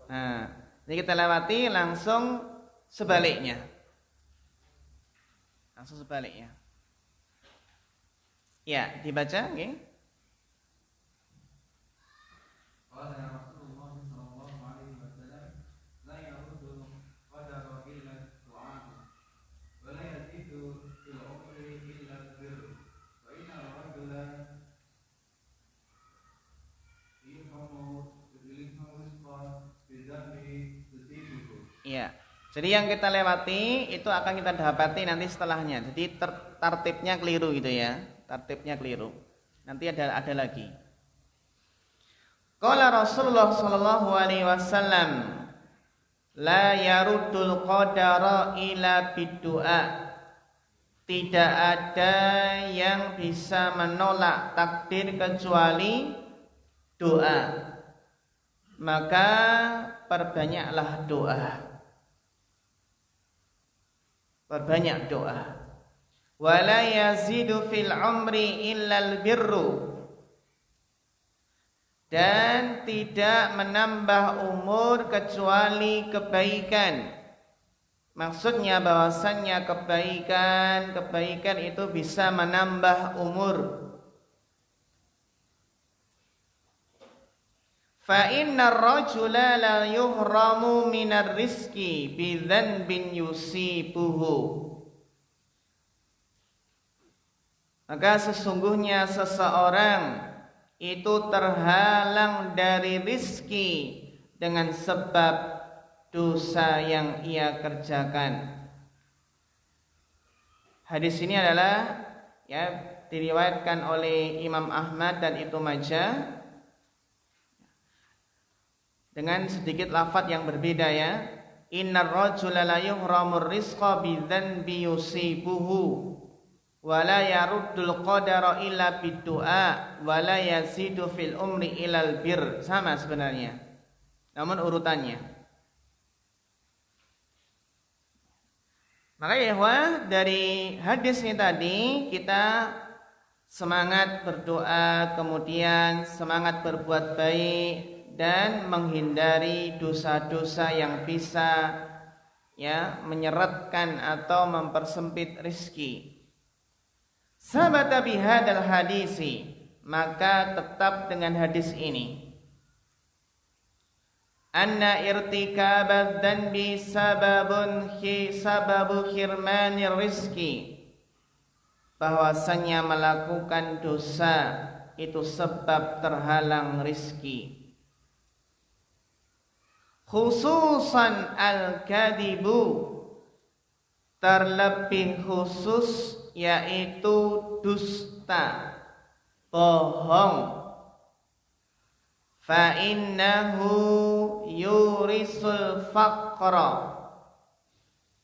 Speaker 1: Nah, ini kita lewati langsung sebaliknya. Langsung sebaliknya. Ya, dibaca nggih. Ya. Jadi yang kita lewati itu akan kita dapati nanti setelahnya. Jadi tartibnya keliru gitu ya. Tartibnya keliru. Nanti ada lagi. Qala Rasulullah sallallahu alaihi wasallam, la yaruddul qadara ila biddu'a. Tidak ada yang bisa menolak takdir kecuali doa. Maka perbanyaklah doa. Perbanyak doa. Wala yazidu fil umri illal birru. Dan tidak menambah umur kecuali kebaikan. Maksudnya bahwasannya kebaikan itu bisa menambah umur. Fa innar rajula la yuhramu minar rizki bidzanbin yusibuhu. Maka sesungguhnya seseorang itu terhalang dari rizki dengan sebab dosa yang ia kerjakan. Hadis ini adalah ya diriwayatkan oleh Imam Ahmad dan Ibnu Majah dengan sedikit lafaz yang berbeda ya. Innar rajula la yuhramur rizqa bidzanbi yusibuhu wa la yaruddul qadara illa biddu'a wa la yazidu fil umri ilal bir. Sama sebenarnya, namun urutannya. Maka ya dari hadis ini tadi kita semangat berdoa, kemudian semangat berbuat baik dan menghindari dosa-dosa yang bisa ya menyeretkan atau mempersempit rizki. Sabata bihadal hadisi, maka tetap dengan hadis ini. Anna irtikabadz dzanbi sababu khirmanir rizki, bahwasanya melakukan dosa itu sebab terhalang rizki. Khususan al-kadibu, terlebih khusus yaitu dusta, bohong. Fa innahu yurisul faqra,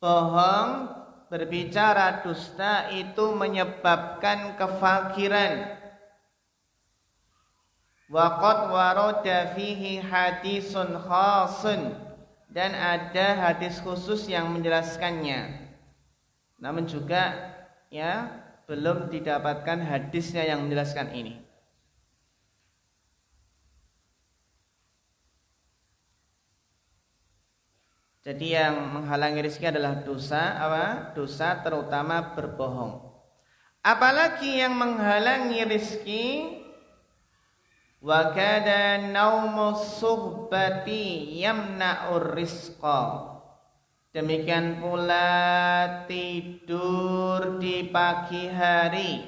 Speaker 1: bohong, berbicara dusta itu menyebabkan kefakiran. Wa qad warada fihi hadisun khasun, dan ada hadis khusus yang menjelaskannya. Namun juga ya belum didapatkan hadisnya yang menjelaskan ini. Jadi yang menghalangi rezeki adalah dosa, apa? Dosa terutama berbohong. Apalagi yang menghalangi rezeki, wa kada naumus suhbati yamna'ur rizqa. Demikian pula tidur di pagi hari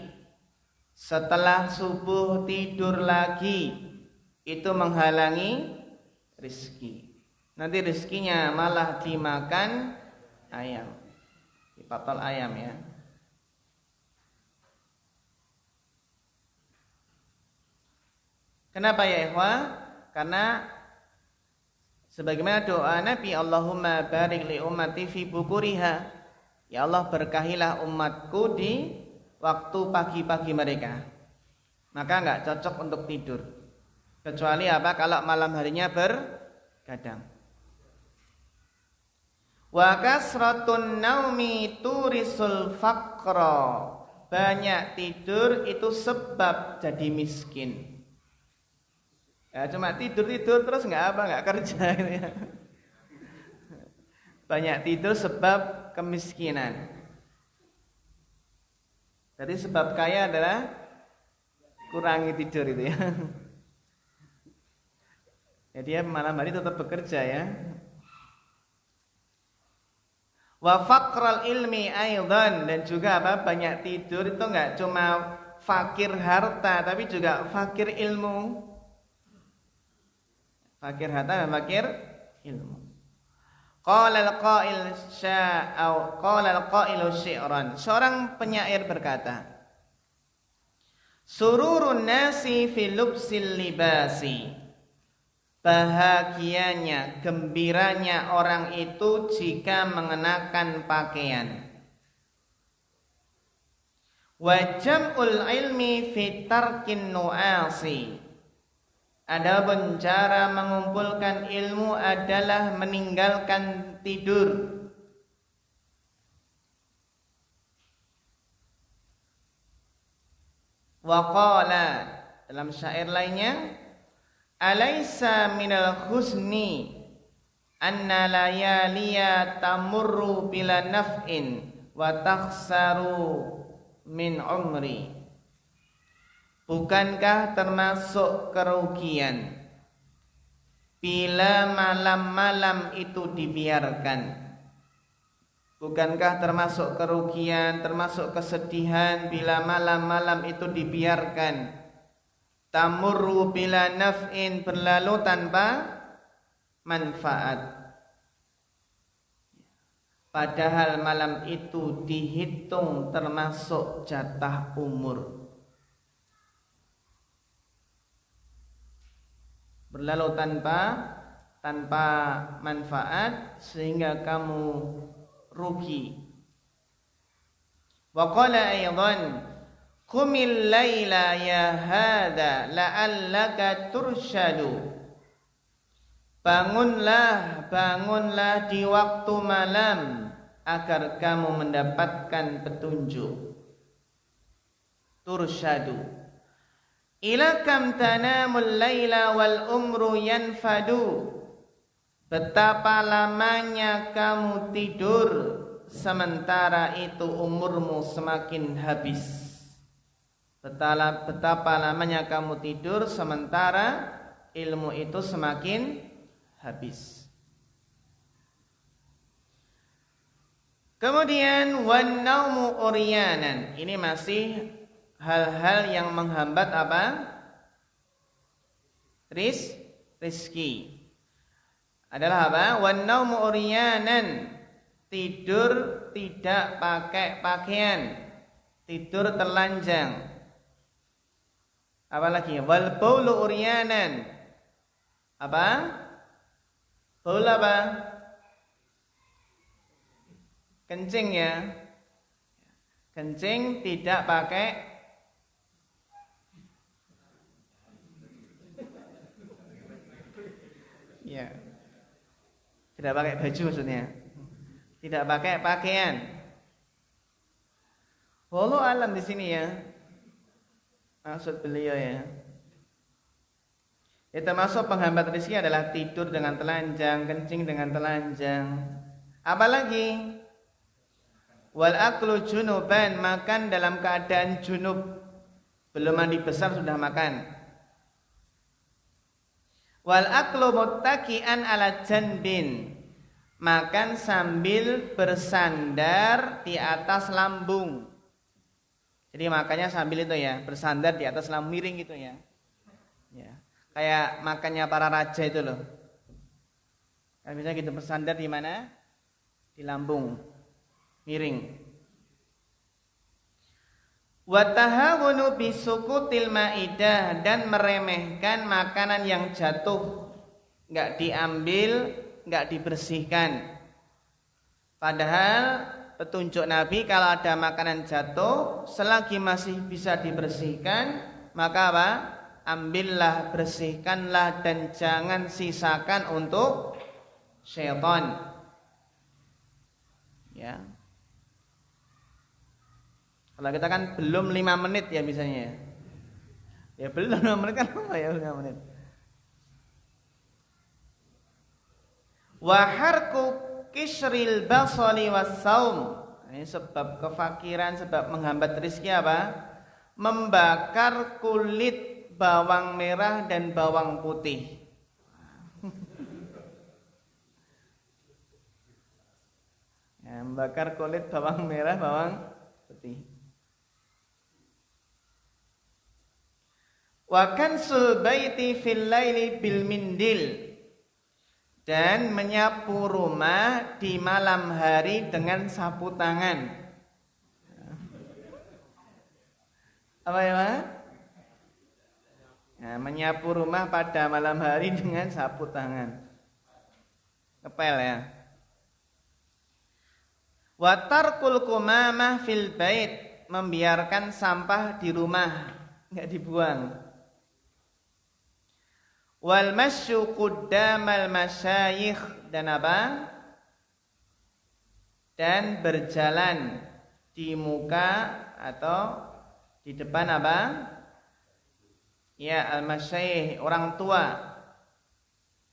Speaker 1: setelah subuh tidur lagi itu menghalangi rezeki. Nanti rezekinya malah dimakan ayam, dipatal ayam ya. Kenapa ya ikhwah? Karena sebagaimana doa Nabi, Allahumma barik li ummati fi bukuriha, ya Allah berkahilah umatku di waktu pagi-pagi mereka. Maka enggak cocok untuk tidur, kecuali apa? Kalau malam harinya bergadang. Wa kasratun naumi turisul faqra, banyak tidur itu sebab jadi miskin. Ya, cuma tidur terus nggak kerja gitu ya. Banyak tidur sebab kemiskinan. Jadi sebab kaya adalah kurangi tidur itu ya. Jadi ya malam hari tetap bekerja ya. Wa faqral ilmi aidan, dan juga apa? Banyak tidur itu nggak cuma fakir harta tapi juga fakir ilmu. Fakir harta dan fakir ilmu. Qala al-qail sya'au qala al-qailu syi'ran. Seorang penyair berkata, sururun nasi fi lubsil libasi, bahagianya, gembiranya orang itu jika mengenakan pakaian. Wa jam'ul ilmi fi tarkin nu'asi, adapun cara mengumpulkan ilmu adalah meninggalkan tidur. Wa qala, dalam syair lainnya, alaysa minal husni anna layaliya tamurru bila naf'in wa takhsaru min umri. Bukankah termasuk kerugian bila malam-malam itu dibiarkan? Bukankah termasuk kerugian, termasuk kesedihan bila malam-malam itu dibiarkan? Tamurru bila naf'in, berlalu tanpa manfaat. Padahal malam itu dihitung termasuk jatah umur. Berlalu tanpa tanpa manfaat sehingga kamu rugi. Wa qala aidan qumil laila ya hadza la'allaka tursyadu. Bangunlah di waktu malam agar kamu mendapatkan petunjuk. Tursyadu. Ila kam tanamul laila wal umru yanfadu. Betapa lamanya kamu tidur, sementara itu umurmu semakin habis. Betapa lamanya kamu tidur, sementara ilmu itu semakin habis. Kemudian wan naumu uryanan. Ini masih hal-hal yang menghambat apa? Rizki. Adalah apa? Wan naumu uryanan. Tidur tidak pakai pakaian. Tidur telanjang. Apalagi wal baulu uryanan. Apa? Baul apa? Kencing ya. Kencing tidak pakai ya. Tidak pakai baju maksudnya. Tidak pakai pakaian. Wallahu alam di sini ya. Maksud beliau ya. Ya, termasuk penghambat rezeki adalah tidur dengan telanjang, kencing dengan telanjang. Apalagi wal aklu junuban, makan dalam keadaan junub, belum mandi besar sudah makan. Wal aklu muttaki'an ala janbin, makan sambil bersandar di atas lambung. Jadi makannya sambil itu ya, bersandar di atas lambung, miring gitu ya. Ya. Kayak makannya para raja itu loh. Kan bisa gitu bersandar di mana? Di lambung, miring. Wa tahawunu bisukutil maidah, dan meremehkan makanan yang jatuh, enggak diambil, enggak dibersihkan. Padahal petunjuk Nabi kalau ada makanan jatuh selagi masih bisa dibersihkan, maka apa? Ambillah, bersihkanlah, dan jangan sisakan untuk syaitan. Ya. Kalau kita kan belum 5 menit ya misalnya. Ya belum 5 menit kan apa ya 5 menit. Wa harku kisril basali wassaum. Ini sebab kefakiran, sebab menghambat rezeki apa? Membakar kulit bawang merah dan bawang putih. Ya, membakar kulit bawang merah, bawang putih. Wa kansul baiti fil laili bil mindil, dan menyapu rumah di malam hari dengan sapu tangan. Apa ya, Pak? Nah, menyapu rumah pada malam hari dengan sapu tangan. Ngepel ya. Wa tarkul qumamah fil bait, membiarkan sampah di rumah, enggak dibuang. Wal masyu quddamal masyayikh, dan apa? Dan berjalan di muka atau di depan apa? Ya, al-masyayikh, orang tua,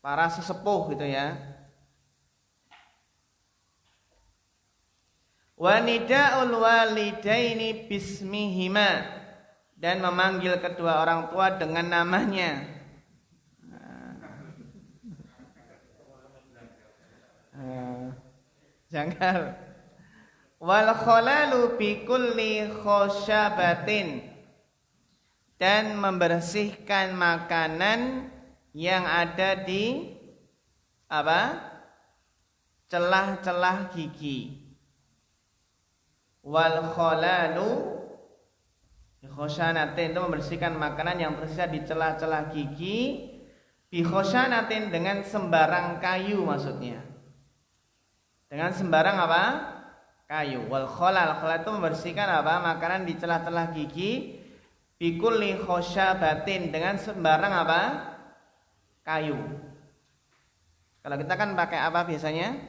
Speaker 1: para sesepuh gitu ya. Wa nida'ul walidaini bismihima, dan memanggil kedua orang tua dengan namanya. Janggal. Wal khalalu bi kulli khosyabatin, dan membersihkan makanan yang ada di apa? Celah-celah gigi. Wal khalalu khosyanatin, itu membersihkan makanan yang tersisa di celah-celah gigi. Bi khosyanatin, dengan sembarang kayu maksudnya. Dengan sembarang apa? Kayu. Wal kholal, kholal itu membersihkan apa? Makanan di celah-celah gigi. Bi kulli khosyabatin, dengan sembarang apa? Kayu. Kalau kita kan pakai apa biasanya?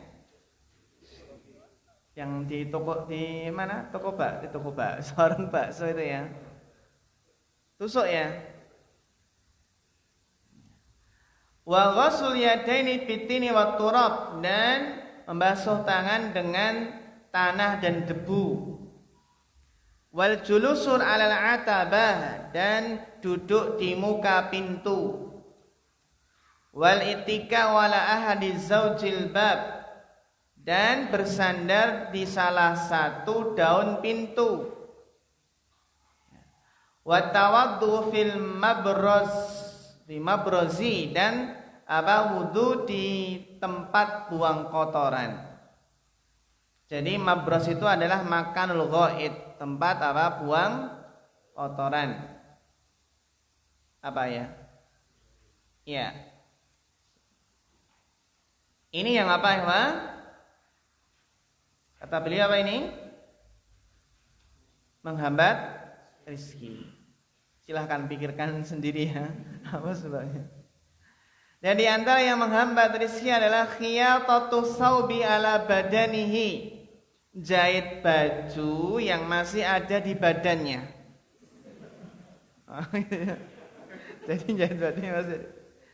Speaker 1: Yang di toko, di mana? Di toko bakso, warung bakso itu ya. Tusuk ya. Wa ghusl yadaini bitini wat turab, dan membasuh tangan dengan tanah dan debu. Wal julusur 'alal atabah, dan duduk di muka pintu. Wal ittika wala ahadi zaujil bab, dan bersandar di salah satu daun pintu. Wa tawaddu fil mabrozi, dan wudu di tempat buang kotoran. Jadi mabroz itu adalah makanul ghaid, tempat buang kotoran. Apa ya? Ya. Ini yang apa ya? Kata beliau apa ini? Menghambat rezeki. Silahkan pikirkan sendiri ya. Apa sebabnya? Dan di antara yang menghambat rezeki adalah khiyatatu saubi ala badanihi. Jahit baju yang masih ada di badannya. Jadi jahit baju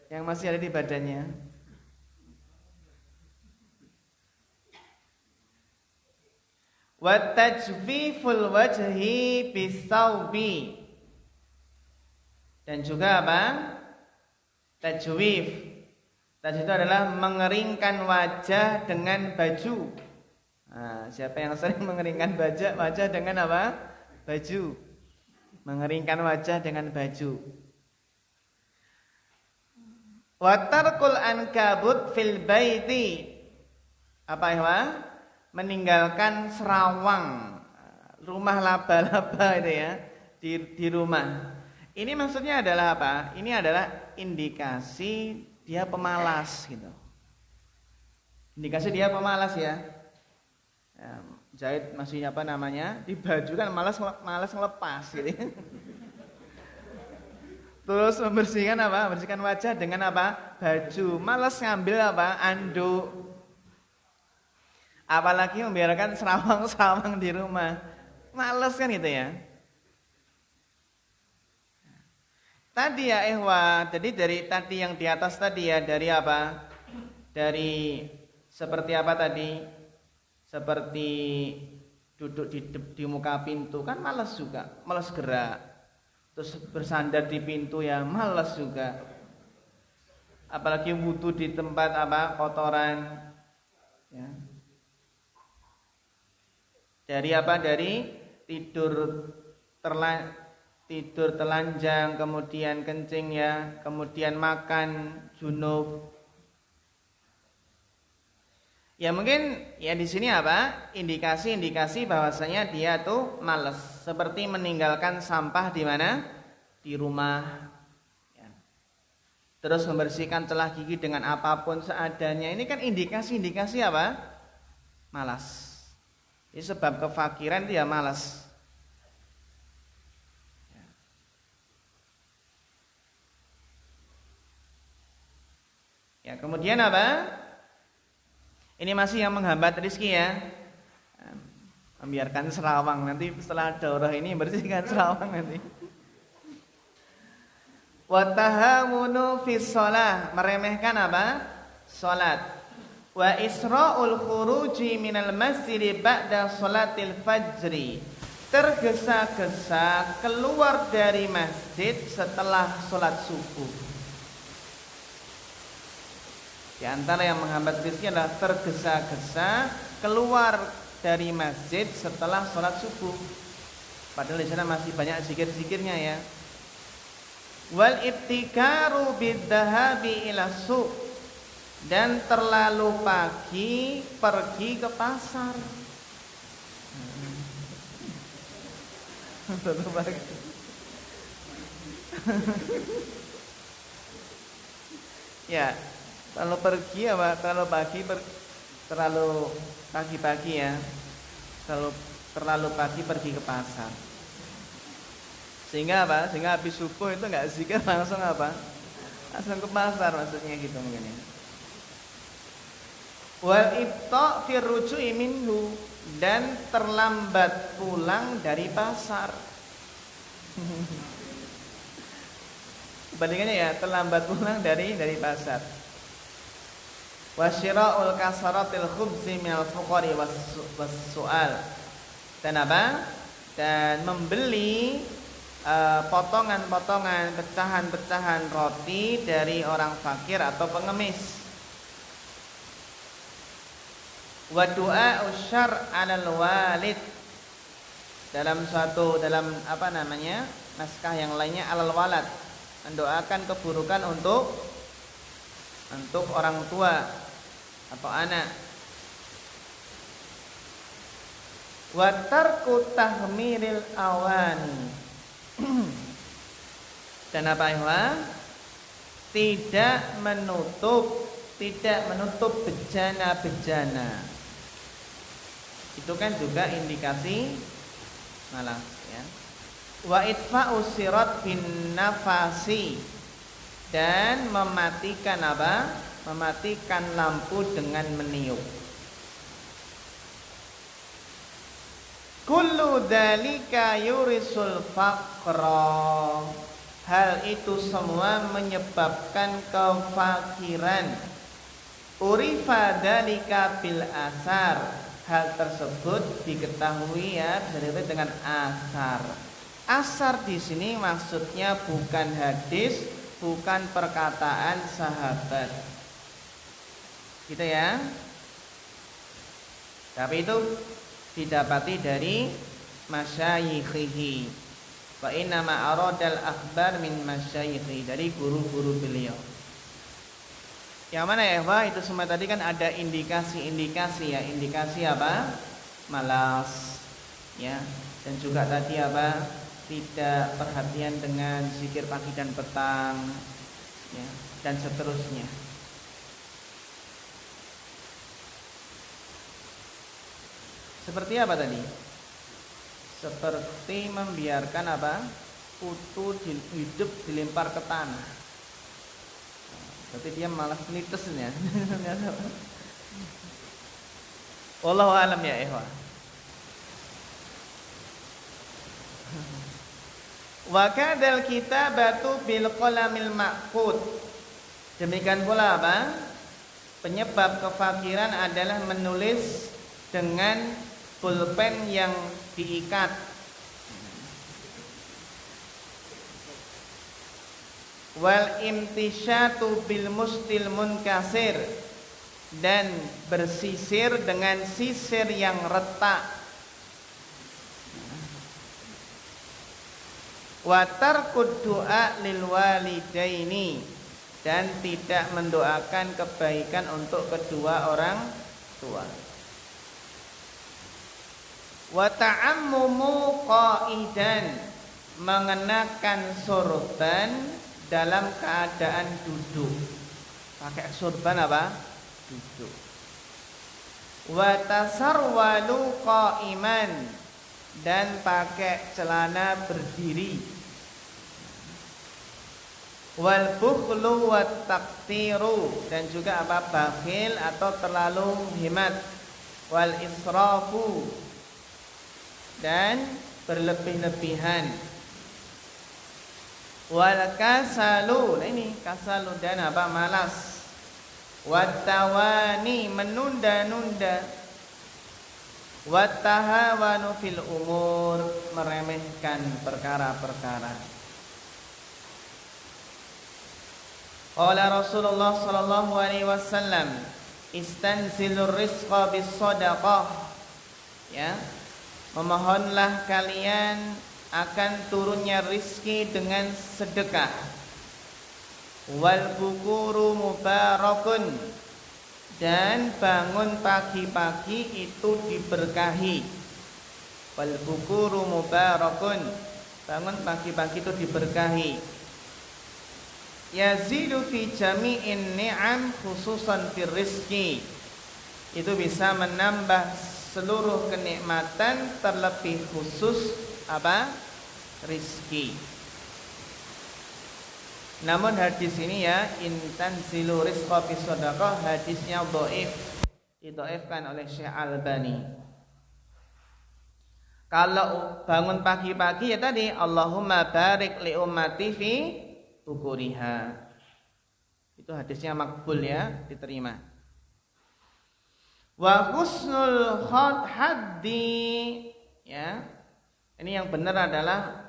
Speaker 1: yang masih ada di badannya. Wa tajfiful wajhi bisaubi, dan juga apa? Tajwif. Tajwif itu adalah mengeringkan wajah dengan baju. Nah, siapa yang sering mengeringkan wajah dengan apa? Baju. Mengeringkan wajah dengan baju. Wa tarkul ankabut fil baiti. Apa ya? Meninggalkan serawang, rumah laba-laba itu ya, di rumah. Ini maksudnya adalah apa? Ini adalah indikasi dia pemalas gitu. Indikasi dia pemalas ya. Jahit masih apa namanya? Di baju kan malas ngelepas gitu. Terus membersihkan apa? Membersihkan wajah dengan apa? Baju. Malas ngambil apa? Anduk. Apalagi membiarkan serawang-serawang di rumah. Males kan gitu ya. Tadi ya jadi dari tadi yang di atas tadi ya, dari apa? Dari seperti apa tadi? Seperti duduk di muka pintu kan males juga, males gerak. Terus bersandar di pintu ya males juga. Apalagi wudu di tempat apa? Kotoran. Ya. Dari apa? Dari tidur telanjang, kemudian kencing ya, kemudian makan junub. Ya mungkin ya di sini apa? Indikasi bahwasanya dia tuh malas, seperti meninggalkan sampah di mana? Di rumah. Ya. Terus membersihkan celah gigi dengan apapun seadanya. Ini kan indikasi apa? Malas. Ini sebab kefakiran dia malas. Ya, kemudian apa? Ini masih yang menghambat rezeki ya. Membiarkan serawang, nanti setelah daurah ini bersihkan serawang nanti. Wa tahamunu fi shalah, meremehkan apa? Salat. Wa isra'ul khuruji minal masjid ba'da sholatil fajri, tergesa-gesa keluar dari masjid setelah sholat subuh. Di antara yang menghambat rezeki adalah tergesa-gesa keluar dari masjid setelah sholat subuh. Padahal di sana masih banyak zikir-zikirnya ya. Wal ibtikaru bidhahabi ila suq, dan terlalu pagi pergi ke pasar. Terlalu pagi. Ya, kalau pergi apa? Kalau terlalu pagi-pagi ya. Terlalu pagi pergi ke pasar. Sehingga apa? Sehingga habis subuh itu nggak zikir langsung apa? Langsung ke pasar maksudnya gitu mungkin ya. Wal ibta fi ruju'i minhu, dan terlambat pulang dari pasar. Bandingannya ya, terlambat pulang dari pasar. Wasyira'ul kasaratil khubzi minal fuqari was su'al. Dan apa? Dan membeli potongan-potongan, pecahan-pecahan roti dari orang fakir atau pengemis. Wa du'a usyar 'alal walid, dalam apa namanya? Naskah yang lainnya alal walad, mendoakan keburukan untuk orang tua atau anak. Wa tarku tahmiril awani, dan apa ya? Tidak menutup bejana-bejana. Itu kan juga indikasi malas ya. Wa itfa'u sirat bin nafasi, dan mematikan apa? Mematikan lampu dengan meniup. Kullu dzalika yurisul faqra, hal itu semua menyebabkan kefakiran. Urifa dzalika bil asar, hal tersebut diketahui ya bisa disebut dengan asar. Asar di sini maksudnya bukan hadis, bukan perkataan sahabat. Gitu ya. Tapi itu didapati dari masyayikhihi. Wa inna ma aradal akhbar min masyayikhi, dari guru-guru beliau. Yang mana ya, Wah? Itu semua tadi kan ada indikasi ya. Indikasi apa? Malas. Ya. Dan juga tadi apa? Tidak perhatian dengan zikir pagi dan petang. Ya, dan seterusnya. Seperti apa tadi? Seperti membiarkan apa? Putu hidup dilempar ke tanah. Berarti dia malah nitesnya. Wallahu alam ya ikhwan. Wa kadal kitabatu bil qalamil ma'qud. Demikian pula apa? Penyebab kefakiran adalah menulis dengan pulpen yang diikat. Wal imtisyatu bil mustil munkasir, dan bersisir dengan sisir yang retak. Wa tarkud du'a lil walidaini, dan tidak mendoakan kebaikan untuk kedua orang tua. Wa ta'ammumu qa'idan, mengenakan sorban dalam keadaan duduk. Pakai sorban apa? Duduk. Wa tasarwalu qa'iman, dan pakai celana berdiri. Wal bukhlu wat taqtiru, dan juga apa? Bakhil atau terlalu hemat. Wal israfu, dan berlebih-lebihan. Wal kasalu, nah ini kasalu, dan apa? Malas. Wat tawani, menunda-nunda. Wat tahawanu fil umur, meremehkan perkara-perkara. Qala Rasulullah sallallahu alaihi wasallam, istanzilur rizqa bis shadaqah. Ya. Memohonlah kalian akan turunnya rizki dengan sedekah. Wal bukuru mubarakun, dan bangun pagi-pagi itu diberkahi. Wal bukuru mubarakun, bangun pagi-pagi itu diberkahi. yazidu fi jami'in ni'am khususan fir rizki. Itu bisa menambah seluruh kenikmatan, terlebih khusus apa? Rizki. Namun hadis ini ya, intanzilu rizqa fi shadaqah, hadisnya dhaif, didhaifkan oleh Syekh Albani. Kalau bangun pagi-pagi ya tadi, Allahumma barik li ummati fi bukuriha. Itu hadisnya makbul ya, diterima. Wa husnul haddi ya. Ini yang benar adalah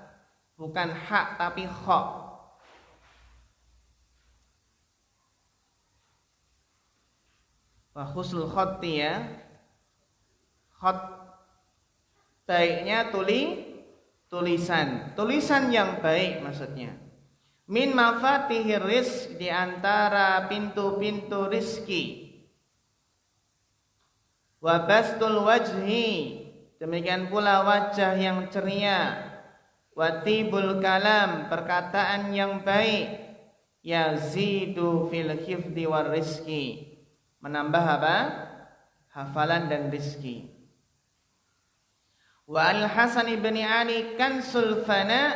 Speaker 1: bukan hak tapi kha. Wa husnul khatti ya. Khat baiknya tulisan. Tulisan yang baik maksudnya. Min mafatihir rizq, di antara pintu-pintu rizki. Wa bastul wajhi, demikian pula wajah yang ceria. Wa tibul kalam, perkataan yang baik. Yazidu fil hifdi war rizki, menambah apa? Hafalan dan rizki. Wa al-Hasan ibn Ali kansul fana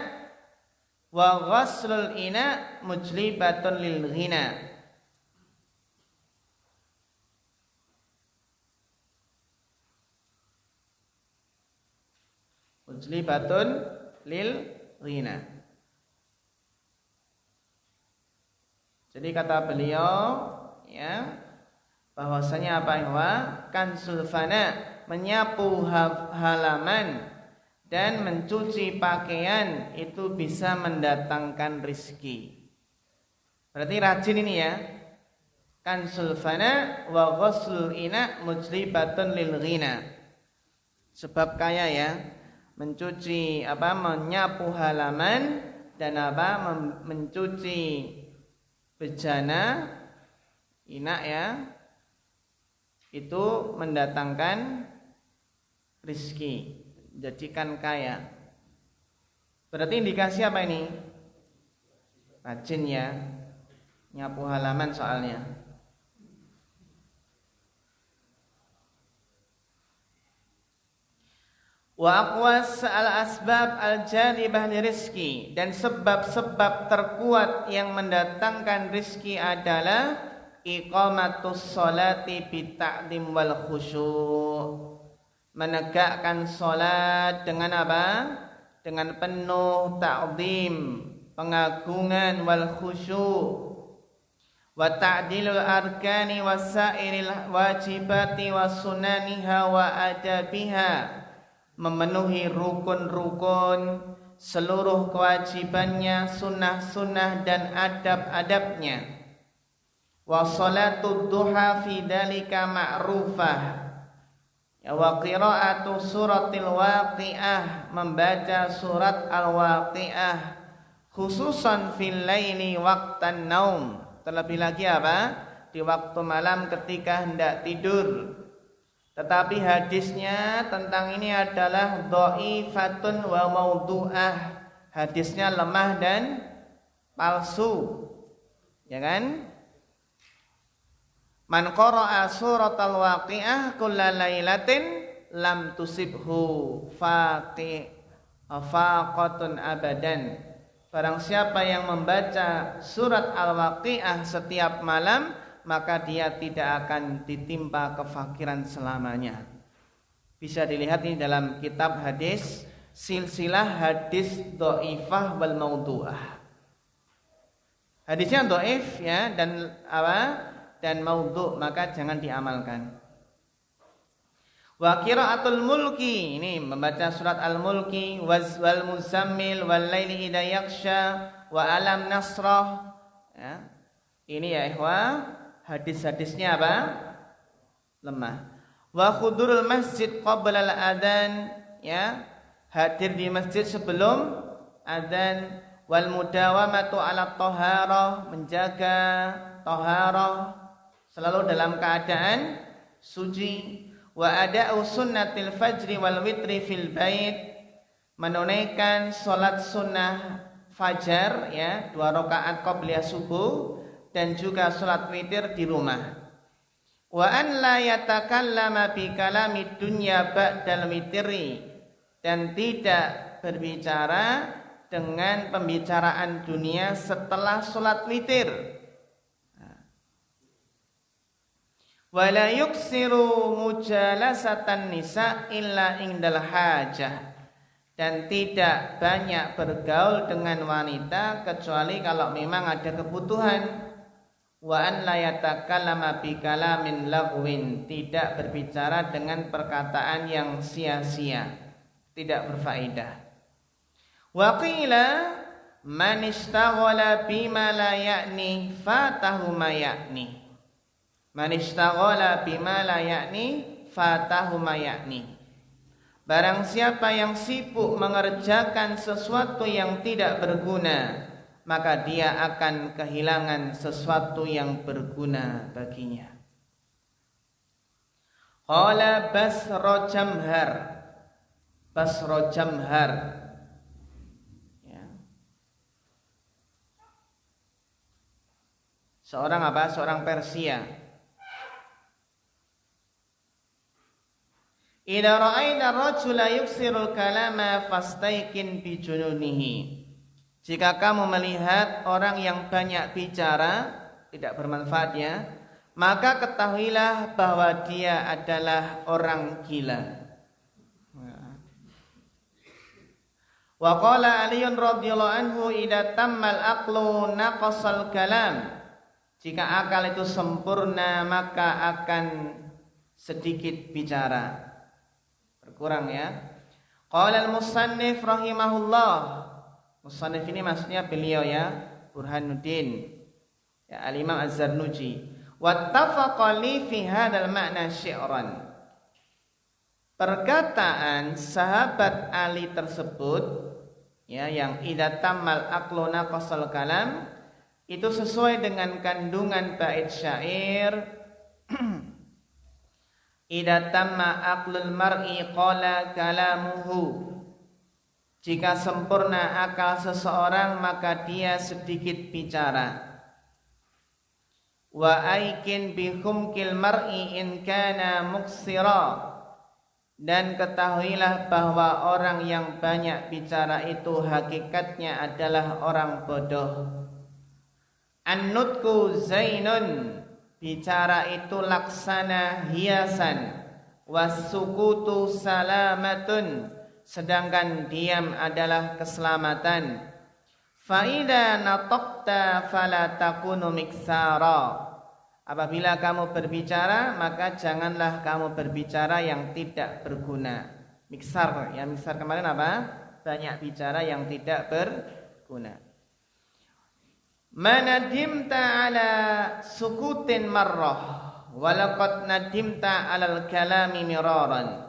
Speaker 1: wa ghaslul ina mujlibatun lil ghina. Mujlibatun lil ghina. Jadi kata beliau ya, bahwasanya apa ya? Kansul fana, menyapu halaman dan mencuci pakaian itu bisa mendatangkan rizki. Berarti rajin ini ya. Kansul fana wa ghuslul ina mujlibatun lil ghina. Sebab kaya ya, mencuci apa? Menyapu halaman dan apa? Mencuci bejana, inak ya, itu mendatangkan rizki, jadikan kaya. Berarti indikasi apa ini? Rajin ya, nyapu halaman soalnya. Wa aqwas al-asbab al-jalibah lirizki, dan sebab-sebab terkuat yang mendatangkan rizki adalah iqamatus sholati bita'dim wal khusyu', menegakkan salat dengan apa? Dengan penuh ta'zim, pengagungan, wal khusyu', wa ta'dilul arkani wasairil wajibati wasunaniha wa adabiha, memenuhi rukun-rukun, seluruh kewajibannya, sunnah-sunnah dan adab-adabnya. Wa salatud duha fi dalika ma'rufah. Ya, wa qira'atu suratil waqi'ah, membaca surat al-waqi'ah, khususan fil laili waqtan naum, terlebih lagi apa? Di waktu malam ketika hendak tidur. Tetapi hadisnya tentang ini adalah dha'ifatun wa maudhu'ah. Hadisnya lemah dan palsu. Ya kan? Man qara'a suratal waqi'ah kulla lailatin lam tusibhu faqatun abadan. Barang siapa yang membaca surat al-waqi'ah setiap malam, maka dia tidak akan ditimpa kefakiran selamanya. Bisa dilihat ini dalam kitab hadis, silsilah hadis dhaifah wal maudhu'ah. Hadisnya dhaif ya, dan apa? Dan maudhu', maka jangan diamalkan. Wa qiraatul mulki, ini membaca surat al-mulki, wal muzammil wal laili idza yaghsha wa alam nasrah ya. Ini ya ikhwah, hadis-hadisnya apa? Lemah. Wa khudurul masjid qabla al-adzan ya, hadir di masjid sebelum adzan. Wal mudawamatu ala taharah, menjaga taharah, selalu dalam keadaan suci. Wa ada'u sunnatil fajri wal witri fil bait, menunaikan salat sunnah fajar ya, 2 rakaat qabliyah subuh dan juga salat witir di rumah. Wa an la yatakallama bi kalamid dunya ba'dal witri, dan tidak berbicara dengan pembicaraan dunia setelah salat witir. Wa la yuksiru mujalasatan nisa illa indal hajah, dan tidak banyak bergaul dengan wanita kecuali kalau memang ada kebutuhan. Wa an la yatakallama bi kalamin lagwin, tidak berbicara dengan perkataan yang sia-sia, tidak berfaedah. Wa qila man ishtaghala bima la ya'ni fatahu ma ya'ni. Man ishtaghala bima la ya'ni fatahu ma ya'ni. Barang siapa yang sibuk mengerjakan sesuatu yang tidak berguna, maka dia akan kehilangan sesuatu yang berguna baginya. Qala Basra Jamhar. Basra Jamhar. Ya. Seorang apa? Seorang Persia. Idza ra'aita ar-rajula yuksirul kalama fastaiqin bi jununihi. Jika kamu melihat orang yang banyak bicara, tidak bermanfaat ya, maka ketahuilah bahwa dia adalah orang gila. Wa qala Aliun radhiyallahu anhu idza tammal aqlu naqasal kalam. Jika akal itu sempurna maka akan sedikit bicara, berkurang ya. Qala al-musannif rahimahullah. Musannif ini maksudnya beliau ya, Burhanuddin ya, Al-Imam Az-Zarnuji. Wattafaqa li fi hadzal ma'na syi'ran. Perkataan sahabat Ali tersebut ya, yang idza tammal aqlu naqasal kalam, itu sesuai dengan kandungan bait syair. Idza tamma aqlul mar'i qala kalamuhu. Jika sempurna akal seseorang maka dia sedikit bicara. Wa aikin bihumkil mar'i in kana muksira. Dan ketahuilah bahwa orang yang banyak bicara itu hakikatnya adalah orang bodoh. An-nutku zainun, bicara itu laksana hiasan. Was-sukutu salamatun, sedangkan diam adalah keselamatan. Faida nataqta fala takunu miksara. Apabila kamu berbicara maka janganlah kamu berbicara yang tidak berguna. Miksar, ya miksar kemarin apa? Banyak bicara yang tidak berguna. Manadimta ala sukutin marrah walaqad nadimta alal kalami miraran.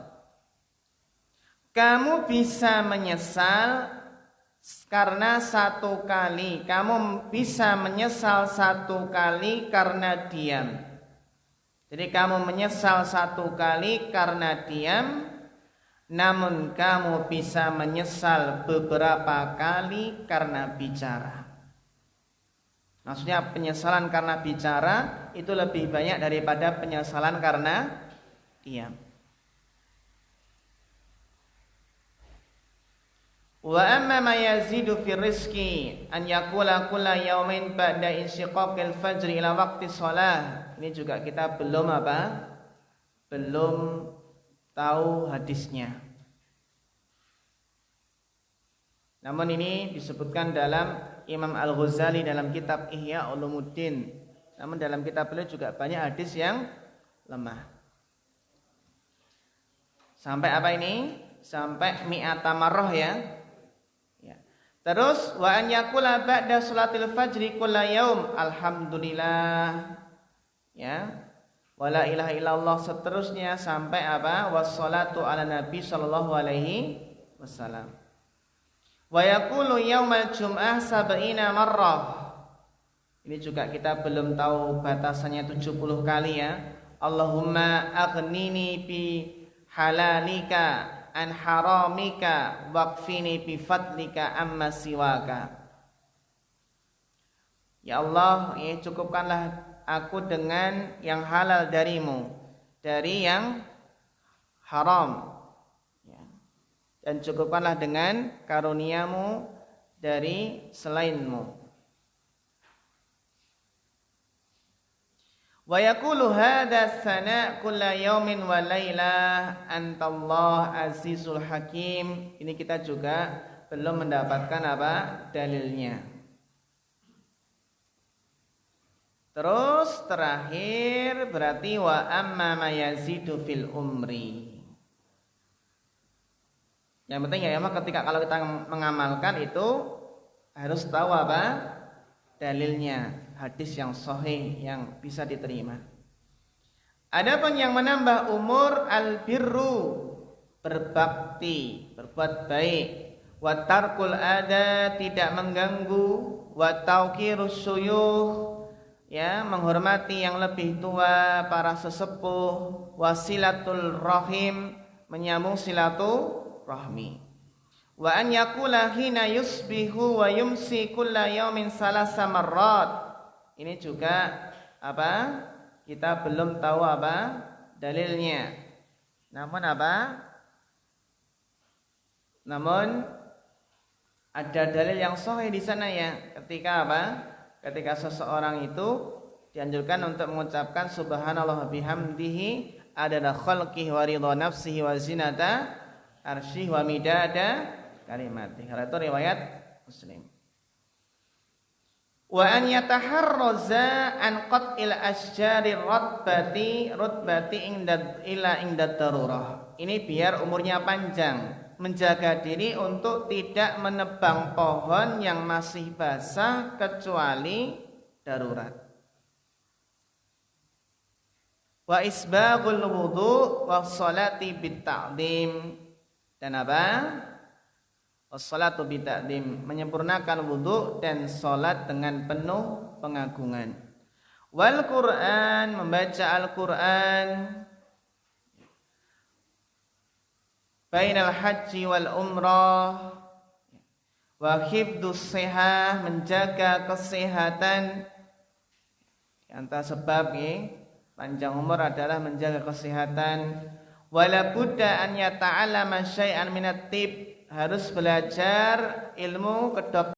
Speaker 1: Kamu bisa menyesal karena satu kali. Kamu bisa menyesal satu kali karena diam. Jadi kamu menyesal satu kali karena diam, namun kamu bisa menyesal beberapa kali karena bicara. Maksudnya penyesalan karena bicara itu lebih banyak daripada penyesalan karena diam. Wa amma ma yazidu fi rizqi an yaqula kulla yaumin ba'da insyiqaqil fajr ila waqti shalah. Ini juga kita belum apa? Belum tahu hadisnya. Namun ini disebutkan dalam Imam Al-Ghazali dalam kitab Ihya Ulumuddin. Namun dalam kitab beliau juga banyak hadis yang lemah. Sampai apa ini? Sampai mi'ata marrah ya. Terus wa an yaqula ba'da salatil fajri kulla yaum alhamdulillah. Ya. Wala ilaha illallah, seterusnya sampai apa? Wassalatu ala nabi sallallahu alaihi wasallam. Wa yaqulu yaumal jum'ah sab'ina marrah. Ini juga kita belum tahu batasannya 70 kali ya. Allahumma aghnini bi halalika an haramika waqfini bi fadlika amma siwaka. Ya Allah, ya cukupkanlah aku dengan yang halal darimu, dari yang haram, ya. Dan cukupkanlah dengan karuniamu dari selainmu. Wa yaqulu hadha sana kulla yaumin wa lailah antallah azizul hakim. Ini kita juga belum mendapatkan apa? Dalilnya. Terus terakhir berarti wa amma ma yazidu fil umri. Yang penting ya ketika kalau kita mengamalkan itu harus tahu apa? Dalilnya. Hadis yang sahih yang bisa diterima. Adapun yang menambah umur albirru, berbakti, berbuat baik, wa tarkul ada, tidak mengganggu, wa tauqirus suyuh, ya, menghormati yang lebih tua, para sesepuh, wasilatul rahim, menyambung silaturahmi. Wa an yaqula hina yusbihu wa yumsi kulla yaumin salasa marrat. Ini juga apa? Kita belum tahu apa dalilnya. Namun apa? Namun ada dalil yang sahih di sana ya. Ketika apa? Ketika seseorang itu dianjurkan untuk mengucapkan subhanallah bihamdihi adada khalqihi wa ridha nafsihi wa zinata arsyihi wa midada kalimatihi. Itu riwayat Muslim. Wa an yataharraza an qat'il asjari rutbati inda darurah. Ini biar umurnya panjang, menjaga diri untuk tidak menebang pohon yang masih basah kecuali darurat. Wa isbaghul wudu wa sholati bitta'dim. Dan apa? Wassalatu bita'dim, menyempurnakan wudu dan salat dengan penuh pengagungan. Wal Quran, membaca Al-Quran. Bainal haji wal umrah. Wa hifdzus sihah, menjaga kesehatan. Antara sebab panjang umur adalah menjaga kesehatan. Wala budda an yata'allama syai'an minat tib, harus belajar ilmu kedokteran.